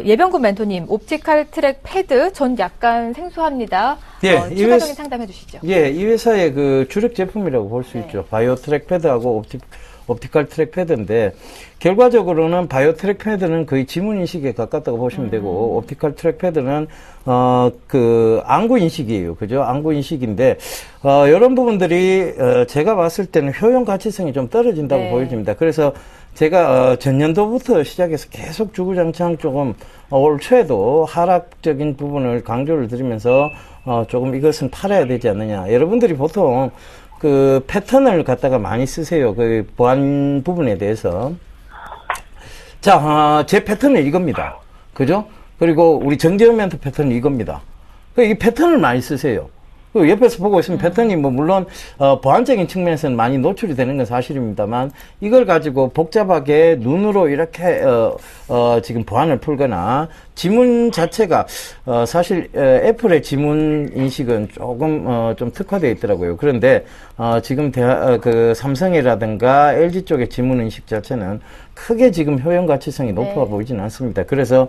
예병구 멘토님, 옵티컬 트랙 패드 전 약간 생소합니다. 예, 추가적인 상담해 주시죠. 예, 이 회사의 그 주력 제품이라고 볼 수 있죠. 바이오 트랙 패드하고 옵티컬 트랙패드인데 결과적으로는 바이오 트랙패드는 거의 지문 인식에 가깝다고 보시면 되고 옵티컬 트랙패드는 그 안구 인식이에요. 그죠? 안구 인식인데 이런 부분들이 제가 봤을 때는 효용 가치성이 좀 떨어진다고 네. 보여집니다. 그래서 제가 전년도부터 시작해서 계속 주구장창 조금 올 초에도 하락적인 부분을 강조를 드리면서 조금 이것은 팔아야 되지 않느냐. 여러분들이 보통 그 패턴을 갖다가 많이 쓰세요. 그 보안 부분에 대해서. 자, 제 패턴은 이겁니다. 그죠? 그리고 우리 정재현 멘토 패턴은 이겁니다. 이 패턴을 많이 쓰세요. 그 옆에서 보고 있으면 패턴이 뭐 물론 보안적인 측면에서는 많이 노출이 되는 건 사실입니다만 이걸 가지고 복잡하게 눈으로 이렇게 지금 보안을 풀거나 지문 자체가 사실 애플의 지문 인식은 조금 좀 특화되어 있더라고요. 그런데 지금 그 삼성이라든가 LG 쪽의 지문 인식 자체는 크게 지금 효용 가치성이 높아 보이지는 않습니다. 그래서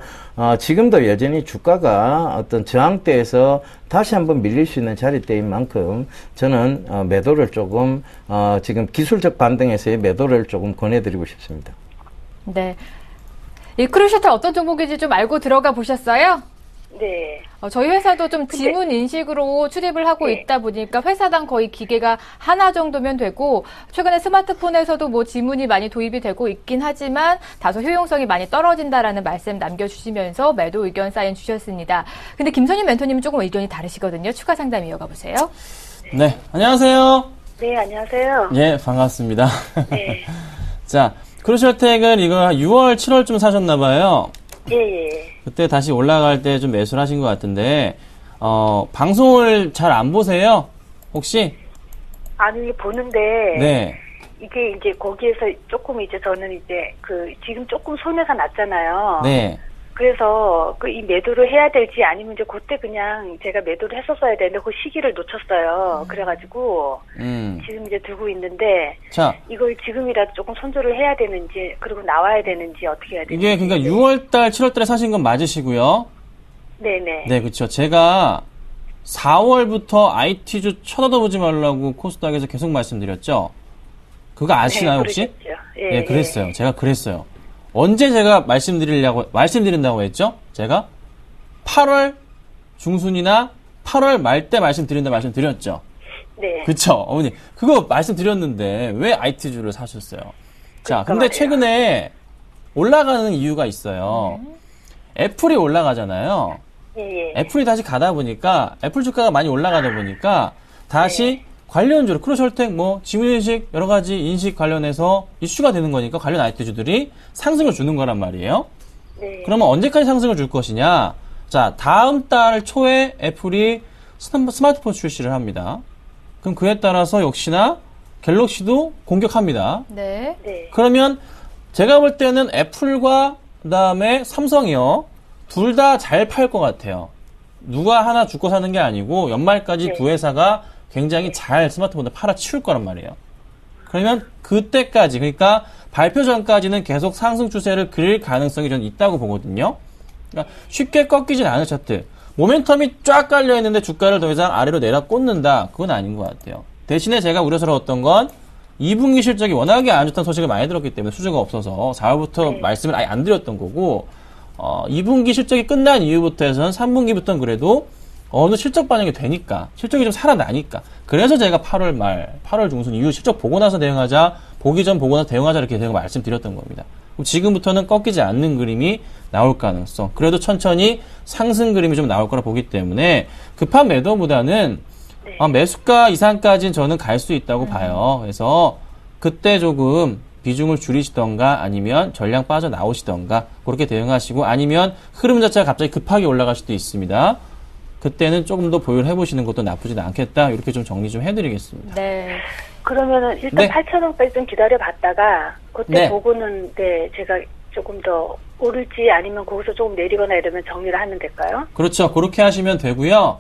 지금도 여전히 주가가 어떤 저항대에서 다시 한번 밀릴 수 있는 자리대인 만큼 저는 매도를 조금 지금 기술적 반등에서의 매도를 조금 권해드리고 싶습니다. 네. 이 크루셔틀 어떤 종목인지 좀 알고 들어가 보셨어요? 네. 저희 회사도 좀 지문 인식으로 출입을 하고 있다 보니까 회사당 거의 기계가 하나 정도면 되고 최근에 스마트폰에서도 뭐 지문이 많이 도입이 되고 있긴 하지만 다소 효용성이 많이 떨어진다라는 말씀 남겨주시면서 매도 의견 사인 주셨습니다. 근데 김선희 멘토님은 조금 의견이 다르시거든요. 추가 상담 이어가 보세요. 네, 안녕하세요. 네, 안녕하세요. 예, 반갑습니다. 네. 자, 크루셜텍은 이거 6월, 7월쯤 사셨나봐요. 예, 예. 그때 다시 올라갈 때 좀 매수를 하신 것 같은데, 방송을 잘 안 보세요? 혹시? 아니, 보는데. 네. 이게 이제 거기에서 조금 이제 저는 이제 지금 조금 손해가 났잖아요. 네. 그래서 이 매도를 해야 될지 아니면 이제 그때 그냥 제가 매도를 했었어야 되는데 그 시기를 놓쳤어요. 그래가지고 지금 이제 두고 있는데 자, 이걸 지금이라도 조금 손절을 해야 되는지 그리고 나와야 되는지 어떻게 해야 되는지. 이게 그러니까 6월달, 7월달에 사신 건 맞으시고요. 네네. 네, 그렇죠. 제가 4월부터 IT주 쳐다보지 말라고 코스닥에서 계속 말씀드렸죠. 그거 아시나요, 혹시? 그러셨죠. 예, 네, 그랬어요. 제가 그랬어요. 언제 제가 말씀드린다고 했죠? 제가 8월 중순이나 8월 말 때 말씀드렸죠. 네. 그쵸, 어머니. 그거 말씀드렸는데 왜 IT주를 사셨어요? 자, 근데 말이에요. 최근에 올라가는 이유가 있어요. 애플이 올라가잖아요. 예, 예. 애플이 다시 가다 보니까 애플 주가가 많이 올라가다 보니까 다시 관련주로 크루셜텍 지문인식 여러 가지 인식 관련해서 이슈가 되는 거니까 관련 IT주들이 상승을 주는 거란 말이에요. 네. 그러면 언제까지 상승을 줄 것이냐? 자, 다음 달 초에 애플이 스마트폰 출시를 합니다. 그럼 그에 따라서 역시나 갤럭시도 공격합니다. 네. 네. 그러면 제가 볼 때는 애플과 그다음에 삼성이요. 둘 다 잘 팔 것 같아요. 누가 하나 죽고 사는 게 아니고 연말까지 두 회사가 굉장히 잘 스마트폰을 팔아치울 거란 말이에요. 그러면 그때까지, 그러니까 발표 전까지는 계속 상승 추세를 그릴 가능성이 저는 있다고 보거든요. 그러니까 쉽게 꺾이진 않을 차트. 모멘텀이 쫙 깔려있는데 주가를 더 이상 아래로 내려 꽂는다. 그건 아닌 것 같아요. 대신에 제가 우려스러웠던 건 2분기 실적이 워낙에 안 좋다는 소식을 많이 들었기 때문에 수주가 없어서 4월부터 말씀을 아예 안 드렸던 거고 2분기 실적이 끝난 이후부터 해서는 3분기부터는 그래도 어느 실적 반영이 되니까 실적이 좀 살아나니까 그래서 제가 8월 말 8월 중순 이후 실적 보고 나서 대응하자 보기 전 보고 나서 대응하자 이렇게 제가 말씀드렸던 겁니다. 그럼 지금부터는 꺾이지 않는 그림이 나올 가능성 그래도 천천히 상승 그림이 좀 나올 거라 보기 때문에 급한 매도보다는 매수가 이상까지는 저는 갈 수 있다고 봐요. 그래서 그때 조금 비중을 줄이시던가 아니면 전량 빠져나오시던가 그렇게 대응하시고 아니면 흐름 자체가 갑자기 급하게 올라갈 수도 있습니다. 그때는 조금 더 보유를 해보시는 것도 나쁘지는 않겠다. 이렇게 좀 정리 좀 해드리겠습니다. 네. 그러면은 일단 네. 8,000원까지 좀 기다려봤다가 그때 네. 보고는 제가 조금 더 오를지 아니면 거기서 조금 내리거나 이러면 정리를 하면 될까요? 그렇죠. 그렇게 하시면 되고요.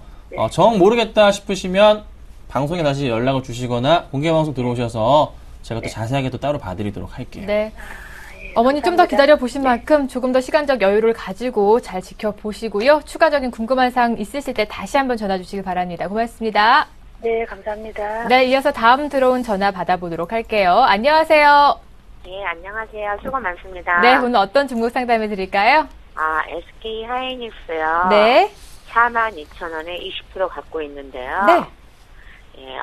정 모르겠다 싶으시면 방송에 다시 연락을 주시거나 공개방송 들어오셔서 제가 또 자세하게 또 따로 봐드리도록 할게요. 네. 어머니 좀 더 기다려 보신 만큼 조금 더 시간적 여유를 가지고 잘 지켜보시고요. 추가적인 궁금한 사항 있으실 때 다시 한번 전화 주시기 바랍니다. 고맙습니다. 네, 감사합니다. 네, 이어서 다음 들어온 전화 받아보도록 할게요. 안녕하세요. 네, 안녕하세요. 수고 많습니다. 네, 오늘 어떤 종목 상담해 드릴까요? SK 하이닉스요. 네. 42,000원에 20% 갖고 있는데요. 네. 예,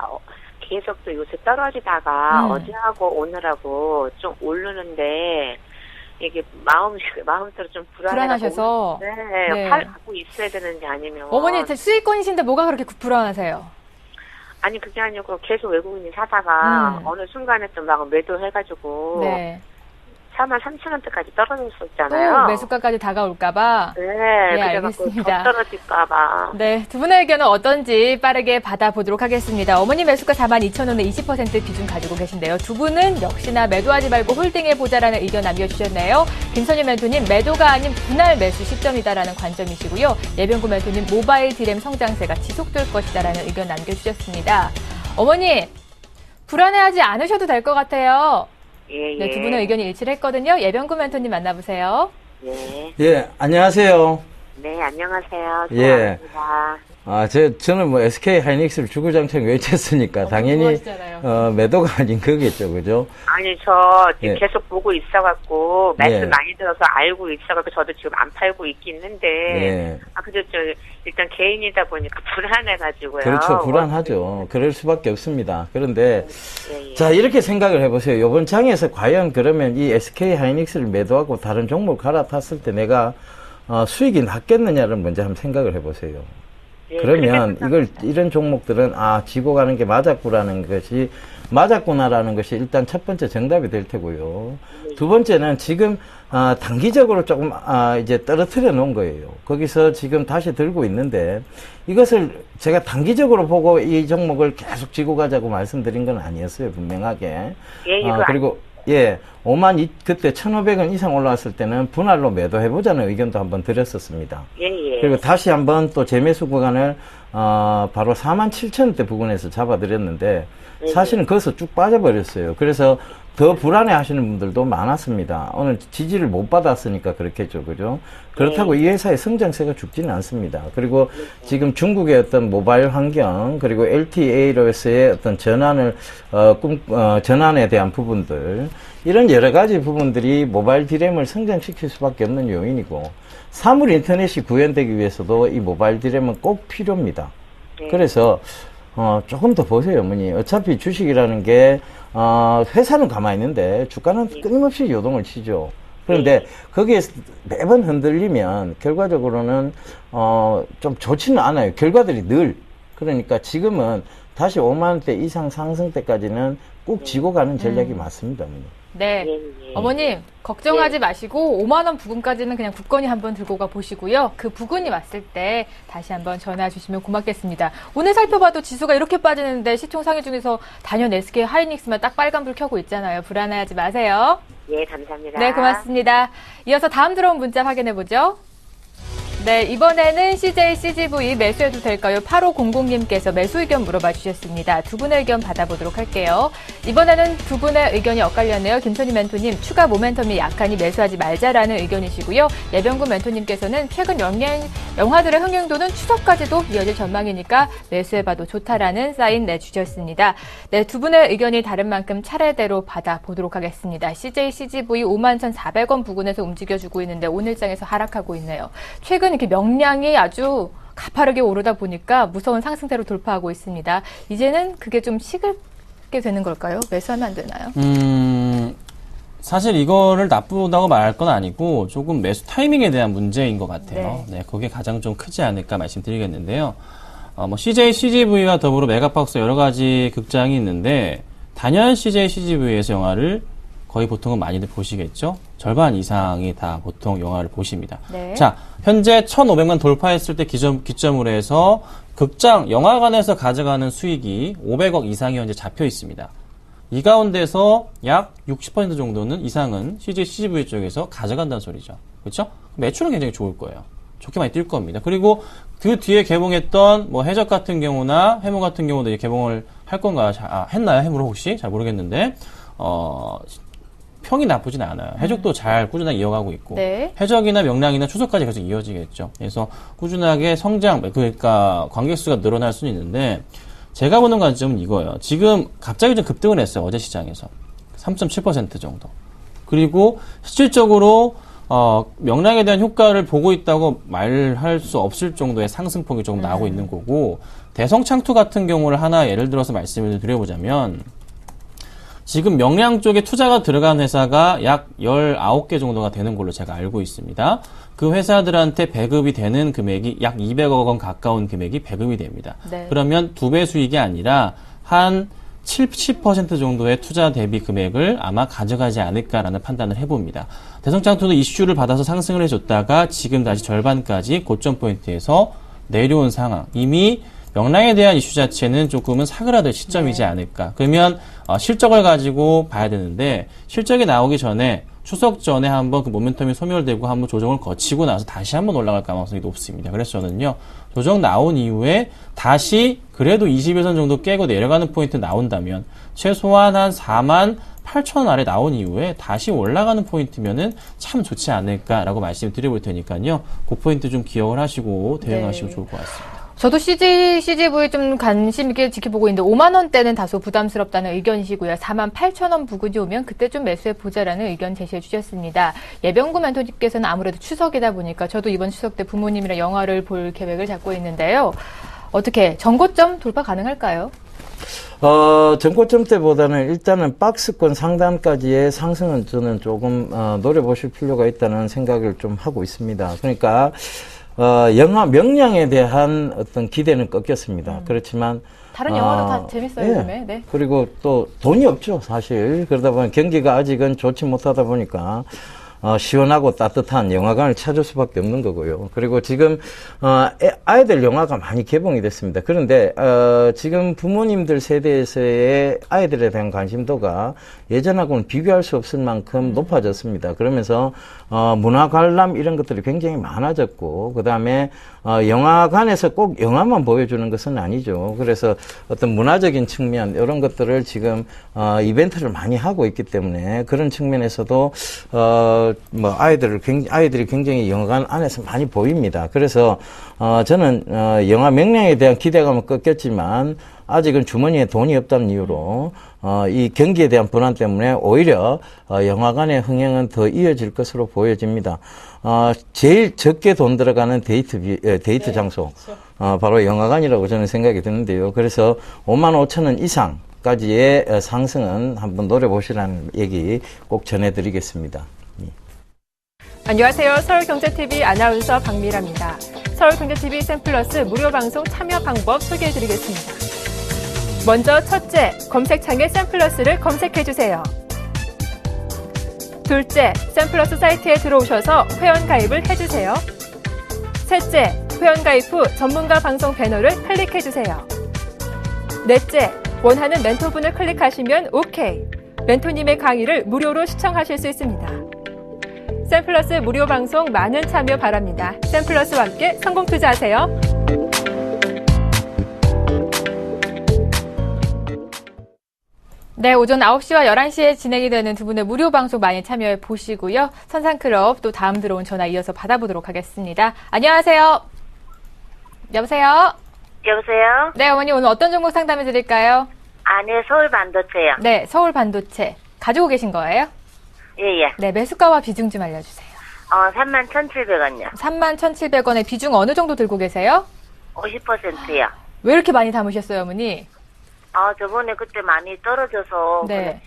계속 또 요새 떨어지다가 어제하고 오늘하고 좀 오르는데 이게 마음대로 좀 불안하셔서. 네. 갖고 있어야 되는지 아니면. 어머니, 수익권이신데 뭐가 그렇게 불안하세요? 아니, 그게 아니고 계속 외국인이 사다가 어느 순간에 또 막 매도해가지고. 네. 43,000원대까지 떨어졌었잖아요. 또 매수가까지 다가올까봐. 네, 네, 그래갖고 알겠습니다. 더 떨어질까봐. 네, 두 분의 의견은 어떤지 빠르게 받아보도록 하겠습니다. 어머니 매수가 42,000원에 20% 비중 가지고 계신데요. 두 분은 역시나 매도하지 말고 홀딩해보자라는 의견 남겨주셨네요. 김선희 멘토님, 매도가 아닌 분할 매수 시점이다라는 관점이시고요. 예병구 멘토님, 모바일 디램 성장세가 지속될 것이다라는 의견 남겨주셨습니다. 어머니, 불안해하지 않으셔도 될 것 같아요. 예, 예. 네, 두 분의 의견이 일치를 했거든요. 예병구 멘토님 만나보세요. 예. 예, 안녕하세요. 네, 안녕하세요. 예. 수고하십니다. 저는 뭐 SK 하이닉스를 주구장창 외쳤으니까 당연히 매도가 아닌 거겠죠, 그죠? 아니, 저 지금 예. 계속 보고 있어갖고 말씀 예. 많이 들어서 알고 있어갖고 저도 지금 안 팔고 있긴 있는데 예. 근데 저 일단 개인이다 보니까 불안해가지고요. 그렇죠, 불안하죠. 그럴 수밖에 없습니다. 그런데 예, 예. 자, 이렇게 생각을 해보세요. 이번 장에서 과연 그러면 이 SK 하이닉스를 매도하고 다른 종목 갈아탔을 때 내가 수익이 났겠느냐를 먼저 한번 생각을 해보세요. 예, 그러면 그렇게 이런 종목들은 지고 가는 게 맞았구나라는 것이 일단 첫 번째 정답이 될 테고요. 두 번째는 지금 단기적으로 조금 이제 떨어뜨려 놓은 거예요. 거기서 지금 다시 들고 있는데 이것을 제가 단기적으로 보고 이 종목을 계속 지고 가자고 말씀드린 건 아니었어요, 분명하게. 예, 그리고 예, 그때 1,500원 이상 올라왔을 때는 분할로 매도해보자는 의견도 한번 드렸었습니다. 예, 예. 그리고 다시 한번 또 재매수 구간을 바로 47,000원대 부근에서 잡아드렸는데 사실은 거기서 쭉 빠져버렸어요. 그래서 더 불안해 하시는 분들도 많았습니다. 오늘 지지를 못 받았으니까 그렇겠죠. 그죠? 그렇다고 이 회사의 성장세가 죽지는 않습니다. 그리고 지금 중국의 어떤 모바일 환경, 그리고 LTA로서의 어떤 전환에 대한 부분들, 이런 여러 가지 부분들이 모바일 디램을 성장시킬 수밖에 없는 요인이고, 사물 인터넷이 구현되기 위해서도 이 모바일 디램은 꼭 필요합니다. 그래서, 조금 더 보세요, 어머니. 어차피 주식이라는 게, 회사는 가만히 있는데 주가는 끊임없이 요동을 치죠. 그런데 거기에 매번 흔들리면 결과적으로는, 좀 좋지는 않아요. 결과들이 늘. 그러니까 지금은 다시 5만원대 이상 상승때까지는 꾹 쥐고 가는 전략이 맞습니다, 어머니. 네. 어머님, 걱정하지 마시고 5만 원 부근까지는 그냥 굳건히 한번 들고 가 보시고요. 그 부근이 왔을 때 다시 한번 전화 주시면 고맙겠습니다. 오늘 살펴봐도 지수가 이렇게 빠지는데 시총 상위 중에서 단연 SK 하이닉스만 딱 빨간불 켜고 있잖아요. 불안해하지 마세요. 예, 감사합니다. 네, 고맙습니다. 이어서 다음 들어온 문자 확인해 보죠. 네, 이번에는 CJ, CGV 매수해도 될까요? 8500님께서 매수 의견 물어봐 주셨습니다. 두 분의 의견 받아보도록 할게요. 이번에는 두 분의 의견이 엇갈렸네요. 김선희 멘토님, 추가 모멘텀이 약하니 매수하지 말자라는 의견이시고요. 예병구 멘토님께서는 최근 영화들의 흥행도는 추석까지도 이어질 전망이니까 매수해봐도 좋다라는 사인 내주셨습니다. 네, 두 분의 의견이 다른 만큼 차례대로 받아보도록 하겠습니다. CJ, CGV 51,400원 부근에서 움직여주고 있는데 오늘장에서 하락하고 있네요. 최근 이렇게 명량이 아주 가파르게 오르다 보니까 무서운 상승세로 돌파하고 있습니다. 이제는 그게 좀 식게 되는 걸까요? 매수하면 안 되나요? 사실 이거를 나쁘다고 말할 건 아니고 조금 매수 타이밍에 대한 문제인 것 같아요. 네, 그게 가장 좀 크지 않을까 말씀드리겠는데요. CJ, CGV와 더불어 메가박스 여러 가지 극장이 있는데 단연 CJ, CGV에서 영화를 거의 보통은 많이들 보시겠죠? 절반 이상이 다 보통 영화를 보십니다. 네. 자, 현재 1,500만 돌파했을 때 기점으로 해서 극장, 영화관에서 가져가는 수익이 500억 이상이 현재 잡혀 있습니다. 이 가운데서 약 60% 정도는 이상은 CJ, CGV 쪽에서 가져간다는 소리죠. 그렇죠? 매출은 굉장히 좋을 거예요. 좋게 많이 뛸 겁니다. 그리고 그 뒤에 개봉했던 해적 같은 경우나 해무 같은 경우도 이제 개봉을 할 건가? 했나요? 해무로 혹시? 잘 모르겠는데 평이 나쁘진 않아요. 해적도 잘 꾸준하게 이어가고 있고 네. 해적이나 명량이나 추석까지 계속 이어지겠죠. 그래서 꾸준하게 성장, 그러니까 관객수가 늘어날 수는 있는데 제가 보는 관점은 이거예요. 지금 갑자기 좀 급등을 했어요. 어제 시장에서 3.7% 정도. 그리고 실질적으로 명량에 대한 효과를 보고 있다고 말할 수 없을 정도의 상승폭이 조금 나오고 있는 거고, 대성창투 같은 경우를 하나 예를 들어서 말씀을 드려보자면, 지금 명량 쪽에 투자가 들어간 회사가 약 19개 정도가 되는 걸로 제가 알고 있습니다. 그 회사들한테 배급이 되는 금액이 약 200억 원 가까운 금액이 배급이 됩니다. 네. 그러면 2배 수익이 아니라 한 70% 정도의 투자 대비 금액을 아마 가져가지 않을까라는 판단을 해봅니다. 대성창투도 이슈를 받아서 상승을 해줬다가 지금 다시 절반까지 고점 포인트에서 내려온 상황. 이미 명량에 대한 이슈 자체는 조금은 사그라들 시점이지 않을까. 그러면 실적을 가지고 봐야 되는데, 실적이 나오기 전에 추석 전에 한번 그 모멘텀이 소멸되고 한번 조정을 거치고 나서 다시 한번 올라갈 가능성이 높습니다. 그래서 저는요, 조정 나온 이후에 다시 그래도 21선 정도 깨고 내려가는 포인트 나온다면, 최소한 한 4만 8천 아래 나온 이후에 다시 올라가는 포인트면은 참 좋지 않을까라고 말씀을 드려볼 테니까요. 그 포인트 좀 기억을 하시고 대응하시면 좋을 것 같습니다. 저도 CGV 좀 관심 있게 지켜보고 있는데 5만 원대는 다소 부담스럽다는 의견이시고요. 4만 8천 원 부근이 오면 그때 좀 매수해보자라는 의견 제시해 주셨습니다. 예병구 멘토님께서는 아무래도 추석이다 보니까 저도 이번 추석 때 부모님이랑 영화를 볼 계획을 잡고 있는데요. 어떻게 전고점 돌파 가능할까요? 전고점 때보다는 일단은 박스권 상단까지의 상승은 저는 조금 노려보실 필요가 있다는 생각을 좀 하고 있습니다. 그러니까 영화 명량에 대한 어떤 기대는 꺾였습니다. 그렇지만 다른 영화도 다 재밌어요, 예. 요즘에. 네. 그리고 또 돈이 없죠, 사실. 그러다 보면 경기가 아직은 좋지 못하다 보니까 시원하고 따뜻한 영화관을 찾을 수밖에 없는 거고요. 그리고 지금 아이들 영화가 많이 개봉이 됐습니다. 그런데 지금 부모님들 세대에서의 아이들에 대한 관심도가 예전하고는 비교할 수 없을 만큼 높아졌습니다. 그러면서 문화 관람 이런 것들이 굉장히 많아졌고, 그 다음에 영화관에서 꼭 영화만 보여주는 것은 아니죠. 그래서 어떤 문화적인 측면 이런 것들을 지금 이벤트를 많이 하고 있기 때문에 그런 측면에서도 아이들이 굉장히 영화관 안에서 많이 보입니다. 그래서 저는 영화 명량에 대한 기대감은 꺾였지만 아직은 주머니에 돈이 없다는 이유로 이 경기에 대한 불안 때문에 오히려 영화관의 흥행은 더 이어질 것으로 보여집니다. 제일 적게 돈 들어가는 데이트 장소, 바로 영화관이라고 저는 생각이 드는데요. 그래서 5만 5천 원 이상까지의 상승은 한번 노려보시라는 얘기 꼭 전해드리겠습니다. 안녕하세요. 서울경제TV 아나운서 박미라입니다. 서울경제TV 샘플러스 무료 방송 참여 방법 소개해드리겠습니다. 먼저 첫째, 검색창에 샘플러스를 검색해주세요. 둘째, 샘플러스 사이트에 들어오셔서 회원가입을 해주세요. 셋째, 회원가입 후 전문가 방송 배너를 클릭해주세요. 넷째, 원하는 멘토분을 클릭하시면 OK. 멘토님의 강의를 무료로 시청하실 수 있습니다. 샘플러스 무료 방송 많은 참여 바랍니다. 샘플러스와 함께 성공 투자하세요. 네, 오전 9시와 11시에 진행이 되는 두 분의 무료 방송 많이 참여해 보시고요. 선상클럽 또 다음 들어온 전화 이어서 받아보도록 하겠습니다. 안녕하세요. 여보세요? 여보세요? 네, 어머니 오늘 어떤 종목 상담해 드릴까요? 네, 서울 반도체요. 네, 서울 반도체. 가지고 계신 거예요? 예. 네, 매수가와 비중 좀 알려주세요. 31,700원요. 31,700원의 비중 어느 정도 들고 계세요? 50%요. 왜 이렇게 많이 담으셨어요, 어머니? 저번에 그때 많이 떨어져서 네.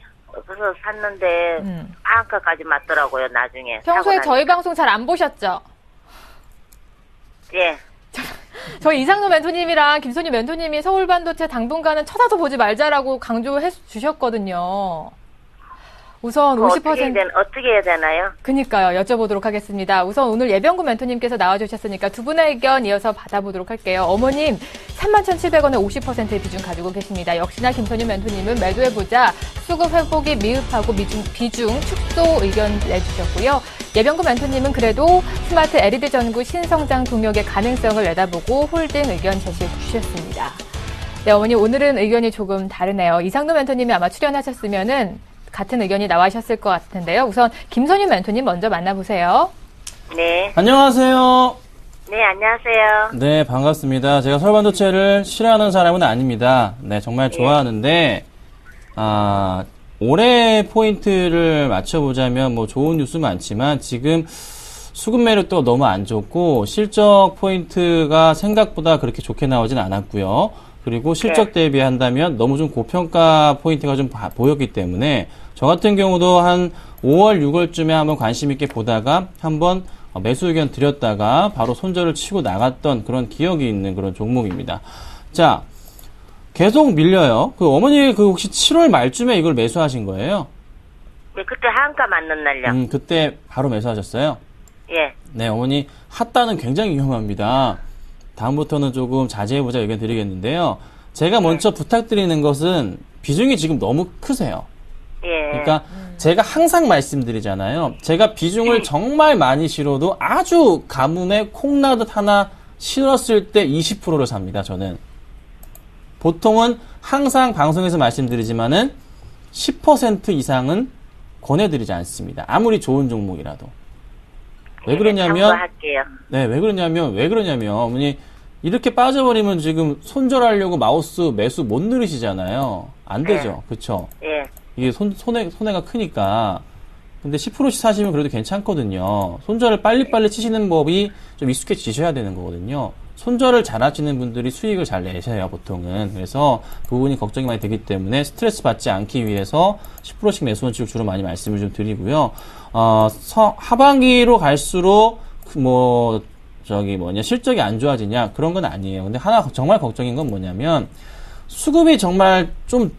그래서 샀는데 안가까지 맞더라고요, 나중에. 평소에 저희 방송 잘 안 보셨죠? 예. 저희 이상노 멘토님이랑 김선희 멘토님이 서울 반도체 당분간은 쳐다도 보지 말자라고 강조해 주셨거든요. 우선 50% 어떻게 해야 되나요? 그니까요. 여쭤보도록 하겠습니다. 우선 오늘 예병구 멘토님께서 나와주셨으니까 두 분의 의견 이어서 받아보도록 할게요. 어머님 31,700원에 50%의 비중 가지고 계십니다. 역시나 김선희 멘토님은 매도해보자 수급 회복이 미흡하고 비중 축소 의견 내주셨고요. 예병구 멘토님은 그래도 스마트 LED 전구 신성장 동력의 가능성을 내다보고 홀딩 의견 제시해 주셨습니다. 네, 어머니 오늘은 의견이 조금 다르네요. 이상노 멘토님이 아마 출연하셨으면은 같은 의견이 나와셨을 것 같은데요. 우선 김선희 멘토님 먼저 만나보세요. 네. 안녕하세요. 네, 안녕하세요. 네, 반갑습니다. 제가 서울 반도체를 싫어하는 사람은 아닙니다. 네, 정말 좋아하는데, 5만 올해 포인트를 맞춰보자면 뭐 좋은 뉴스 많지만 지금 수급 매력도 너무 안 좋고 실적 포인트가 생각보다 그렇게 좋게 나오진 않았고요. 그리고 실적 대비한다면 너무 좀 고평가 포인트가 좀 보였기 때문에 저 같은 경우도 한 5월, 6월쯤에 한번 관심 있게 보다가 한번 매수 의견 드렸다가 바로 손절을 치고 나갔던 그런 기억이 있는 그런 종목입니다. 자, 계속 밀려요. 그 어머니 그 혹시 7월 말쯤에 이걸 매수하신 거예요? 네, 그때 한가 맞는 날요. 그때 바로 매수하셨어요? 예. 네, 어머니 핫다는 굉장히 위험합니다. 다음부터는 조금 자제해보자 의견 드리겠는데요. 제가 먼저 부탁드리는 것은 비중이 지금 너무 크세요. 예. 그러니까 제가 항상 말씀드리잖아요. 제가 비중을 정말 많이 실어도 아주 가뭄에 콩나듯 하나 실었을 때 20%를 삽니다, 저는. 보통은 항상 방송에서 말씀드리지만은 10% 이상은 권해드리지 않습니다. 아무리 좋은 종목이라도. 왜 그러냐면, 참고할게요. 네, 왜 그러냐면, 어머니, 이렇게 빠져버리면 지금 손절하려고 마우스 매수 못 누르시잖아요. 안 되죠. 그쵸? 예. 이게 손해가 크니까. 근데 10%씩 사시면 그래도 괜찮거든요. 손절을 빨리빨리 치시는 법이 좀 익숙해지셔야 되는 거거든요. 손절을 잘 하시는 분들이 수익을 잘 내셔요, 보통은. 그래서 그 부분이 걱정이 많이 되기 때문에 스트레스 받지 않기 위해서 10%씩 매수는 주로 많이 말씀을 좀 드리고요. 하반기로 갈수록, 실적이 안 좋아지냐? 그런 건 아니에요. 근데 하나 정말 걱정인 건 뭐냐면, 수급이 정말 좀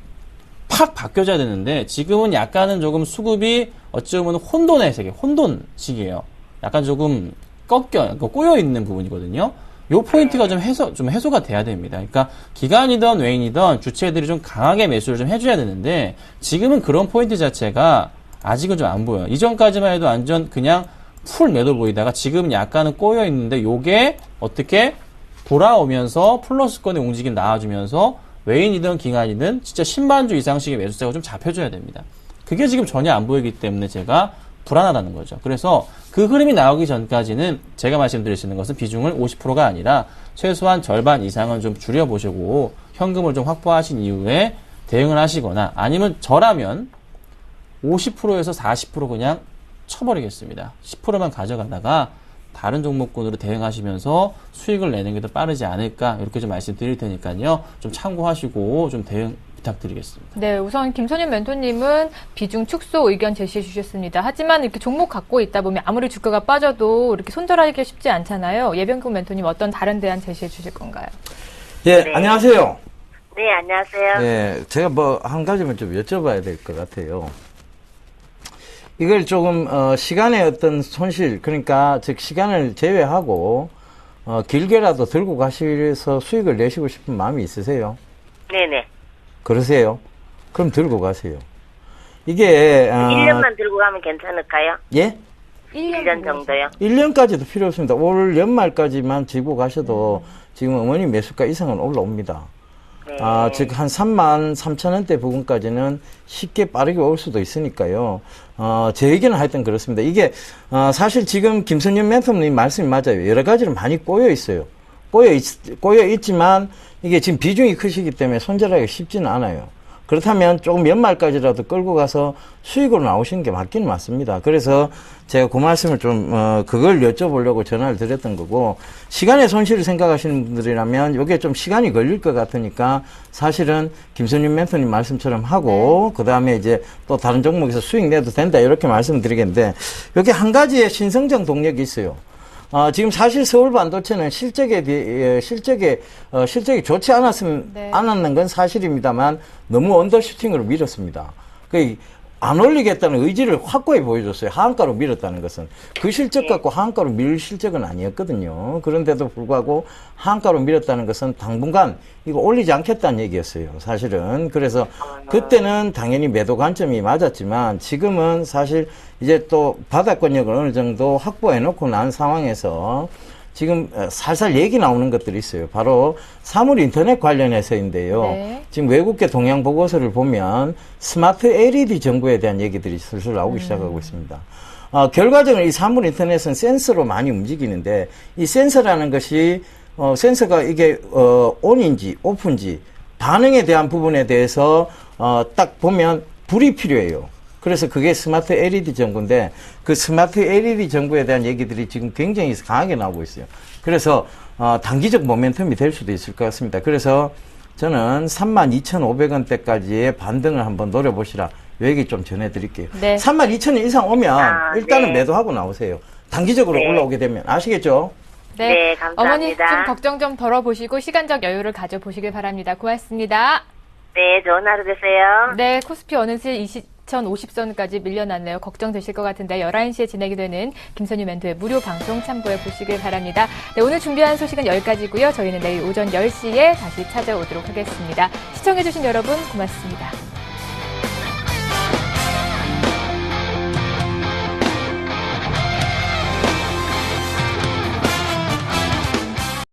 팍 바뀌어져야 되는데, 지금은 약간은 조금 수급이 어찌 보면 혼돈의 세계, 혼돈식이에요. 약간 조금 꼬여있는 부분이거든요. 요 포인트가 좀 해소가 돼야 됩니다. 그러니까 기관이든 외인이든 주체들이 좀 강하게 매수를 좀 해줘야 되는데 지금은 그런 포인트 자체가 아직은 좀 안 보여요. 이전까지만 해도 완전 그냥 풀 매도 보이다가 지금은 약간은 꼬여 있는데 요게 어떻게 돌아오면서 플러스권의 움직임 나와주면서 외인이든 기관이든 진짜 신반주 이상씩의 매수세가 좀 잡혀줘야 됩니다. 그게 지금 전혀 안 보이기 때문에 제가 불안하다는 거죠. 그래서 그 흐름이 나오기 전까지는 제가 말씀드릴 수 있는 것은 비중을 50%가 아니라 최소한 절반 이상은 좀 줄여보시고 현금을 좀 확보하신 이후에 대응을 하시거나 아니면 저라면 50%에서 40% 그냥 쳐버리겠습니다. 10%만 가져가다가 다른 종목군으로 대응하시면서 수익을 내는 게 더 빠르지 않을까 이렇게 좀 말씀드릴 테니까요. 좀 참고하시고 좀 대응 부탁드리겠습니다. 네, 우선 김선윤 멘토님은 비중 축소 의견 제시해 주셨습니다. 하지만 이렇게 종목 갖고 있다 보면 아무리 주가가 빠져도 이렇게 손절하기가 쉽지 않잖아요. 예병국 멘토님 어떤 다른 대안 제시해 주실 건가요? 예, 네. 안녕하세요. 네, 안녕하세요. 네, 제가 한 가지만 좀 여쭤봐야 될 것 같아요. 이걸 조금 시간의 어떤 손실, 그러니까 즉 시간을 제외하고 길게라도 들고 가셔서 수익을 내시고 싶은 마음이 있으세요? 네네. 그러세요? 그럼 들고 가세요. 이게 1년만 들고 가면 괜찮을까요? 예? 1년 정도요? 1년까지도 필요 없습니다. 올 연말까지만 쥐고 가셔도 지금 어머니 매수가 이상은 올라옵니다. 네. 즉 한 33,000원대 부분까지는 쉽게 빠르게 올 수도 있으니까요. 제 의견은 하여튼 그렇습니다. 이게 사실 지금 김선윤 멘토님 말씀이 맞아요. 여러 가지로 많이 꼬여 있어요. 꼬여 있지만 이게 지금 비중이 크시기 때문에 손절하기가 쉽지는 않아요. 그렇다면 조금 연말까지라도 끌고 가서 수익으로 나오시는 게 맞기는 맞습니다. 그래서 제가 그 말씀을 좀 그걸 여쭤보려고 전화를 드렸던 거고, 시간의 손실을 생각하시는 분들이라면 이게 좀 시간이 걸릴 것 같으니까 사실은 김선윤 멘토님 말씀처럼 하고 그 다음에 이제 또 다른 종목에서 수익 내도 된다 이렇게 말씀드리겠는데, 여기 한 가지의 신성장 동력이 있어요. 지금 사실 서울 반도체는 실적이 좋지 않았는 건 사실입니다만 너무 언더슈팅으로 밀었습니다. 안 올리겠다는 의지를 확고히 보여줬어요. 하한가로 밀었다는 것은. 그 실적 갖고 하한가로 밀 실적은 아니었거든요. 그런데도 불구하고 하한가로 밀었다는 것은 당분간 이거 올리지 않겠다는 얘기였어요. 사실은. 그래서 그때는 당연히 매도 관점이 맞았지만 지금은 사실 이제 또 바닥권역을 어느 정도 확보해 놓고 난 상황에서 지금 살살 얘기 나오는 것들이 있어요. 바로 사물 인터넷 관련해서인데요. 네. 지금 외국계 동향 보고서를 보면 스마트 LED 정보에 대한 얘기들이 슬슬 나오기 시작하고 있습니다. 결과적으로 이 사물 인터넷은 센서로 많이 움직이는데, 이 센서라는 것이 센서가 이게 온인지 오프인지 반응에 대한 부분에 대해서 딱 보면 불이 필요해요. 그래서 그게 스마트 LED 전구인데 그 스마트 LED 전구에 대한 얘기들이 지금 굉장히 강하게 나오고 있어요. 그래서 단기적 모멘텀이 될 수도 있을 것 같습니다. 그래서 저는 32,500원대까지의 반등을 한번 노려보시라. 요 얘기 좀 전해드릴게요. 네. 32,000원 이상 오면 일단은 네. 매도하고 나오세요. 단기적으로 네. 올라오게 되면. 아시겠죠? 네, 감사합니다. 어머니 좀 걱정 좀 덜어보시고 시간적 여유를 가져보시길 바랍니다. 고맙습니다. 네, 좋은 하루 되세요. 네, 코스피 어느새 2050선까지 밀려났네요. 걱정되실 것 같은데 11시에 진행이 되는 김선유 멘토의 무료 방송 참고해 보시길 바랍니다. 네, 오늘 준비한 소식은 여기까지고요. 저희는 내일 오전 10시에 다시 찾아오도록 하겠습니다. 시청해주신 여러분 고맙습니다.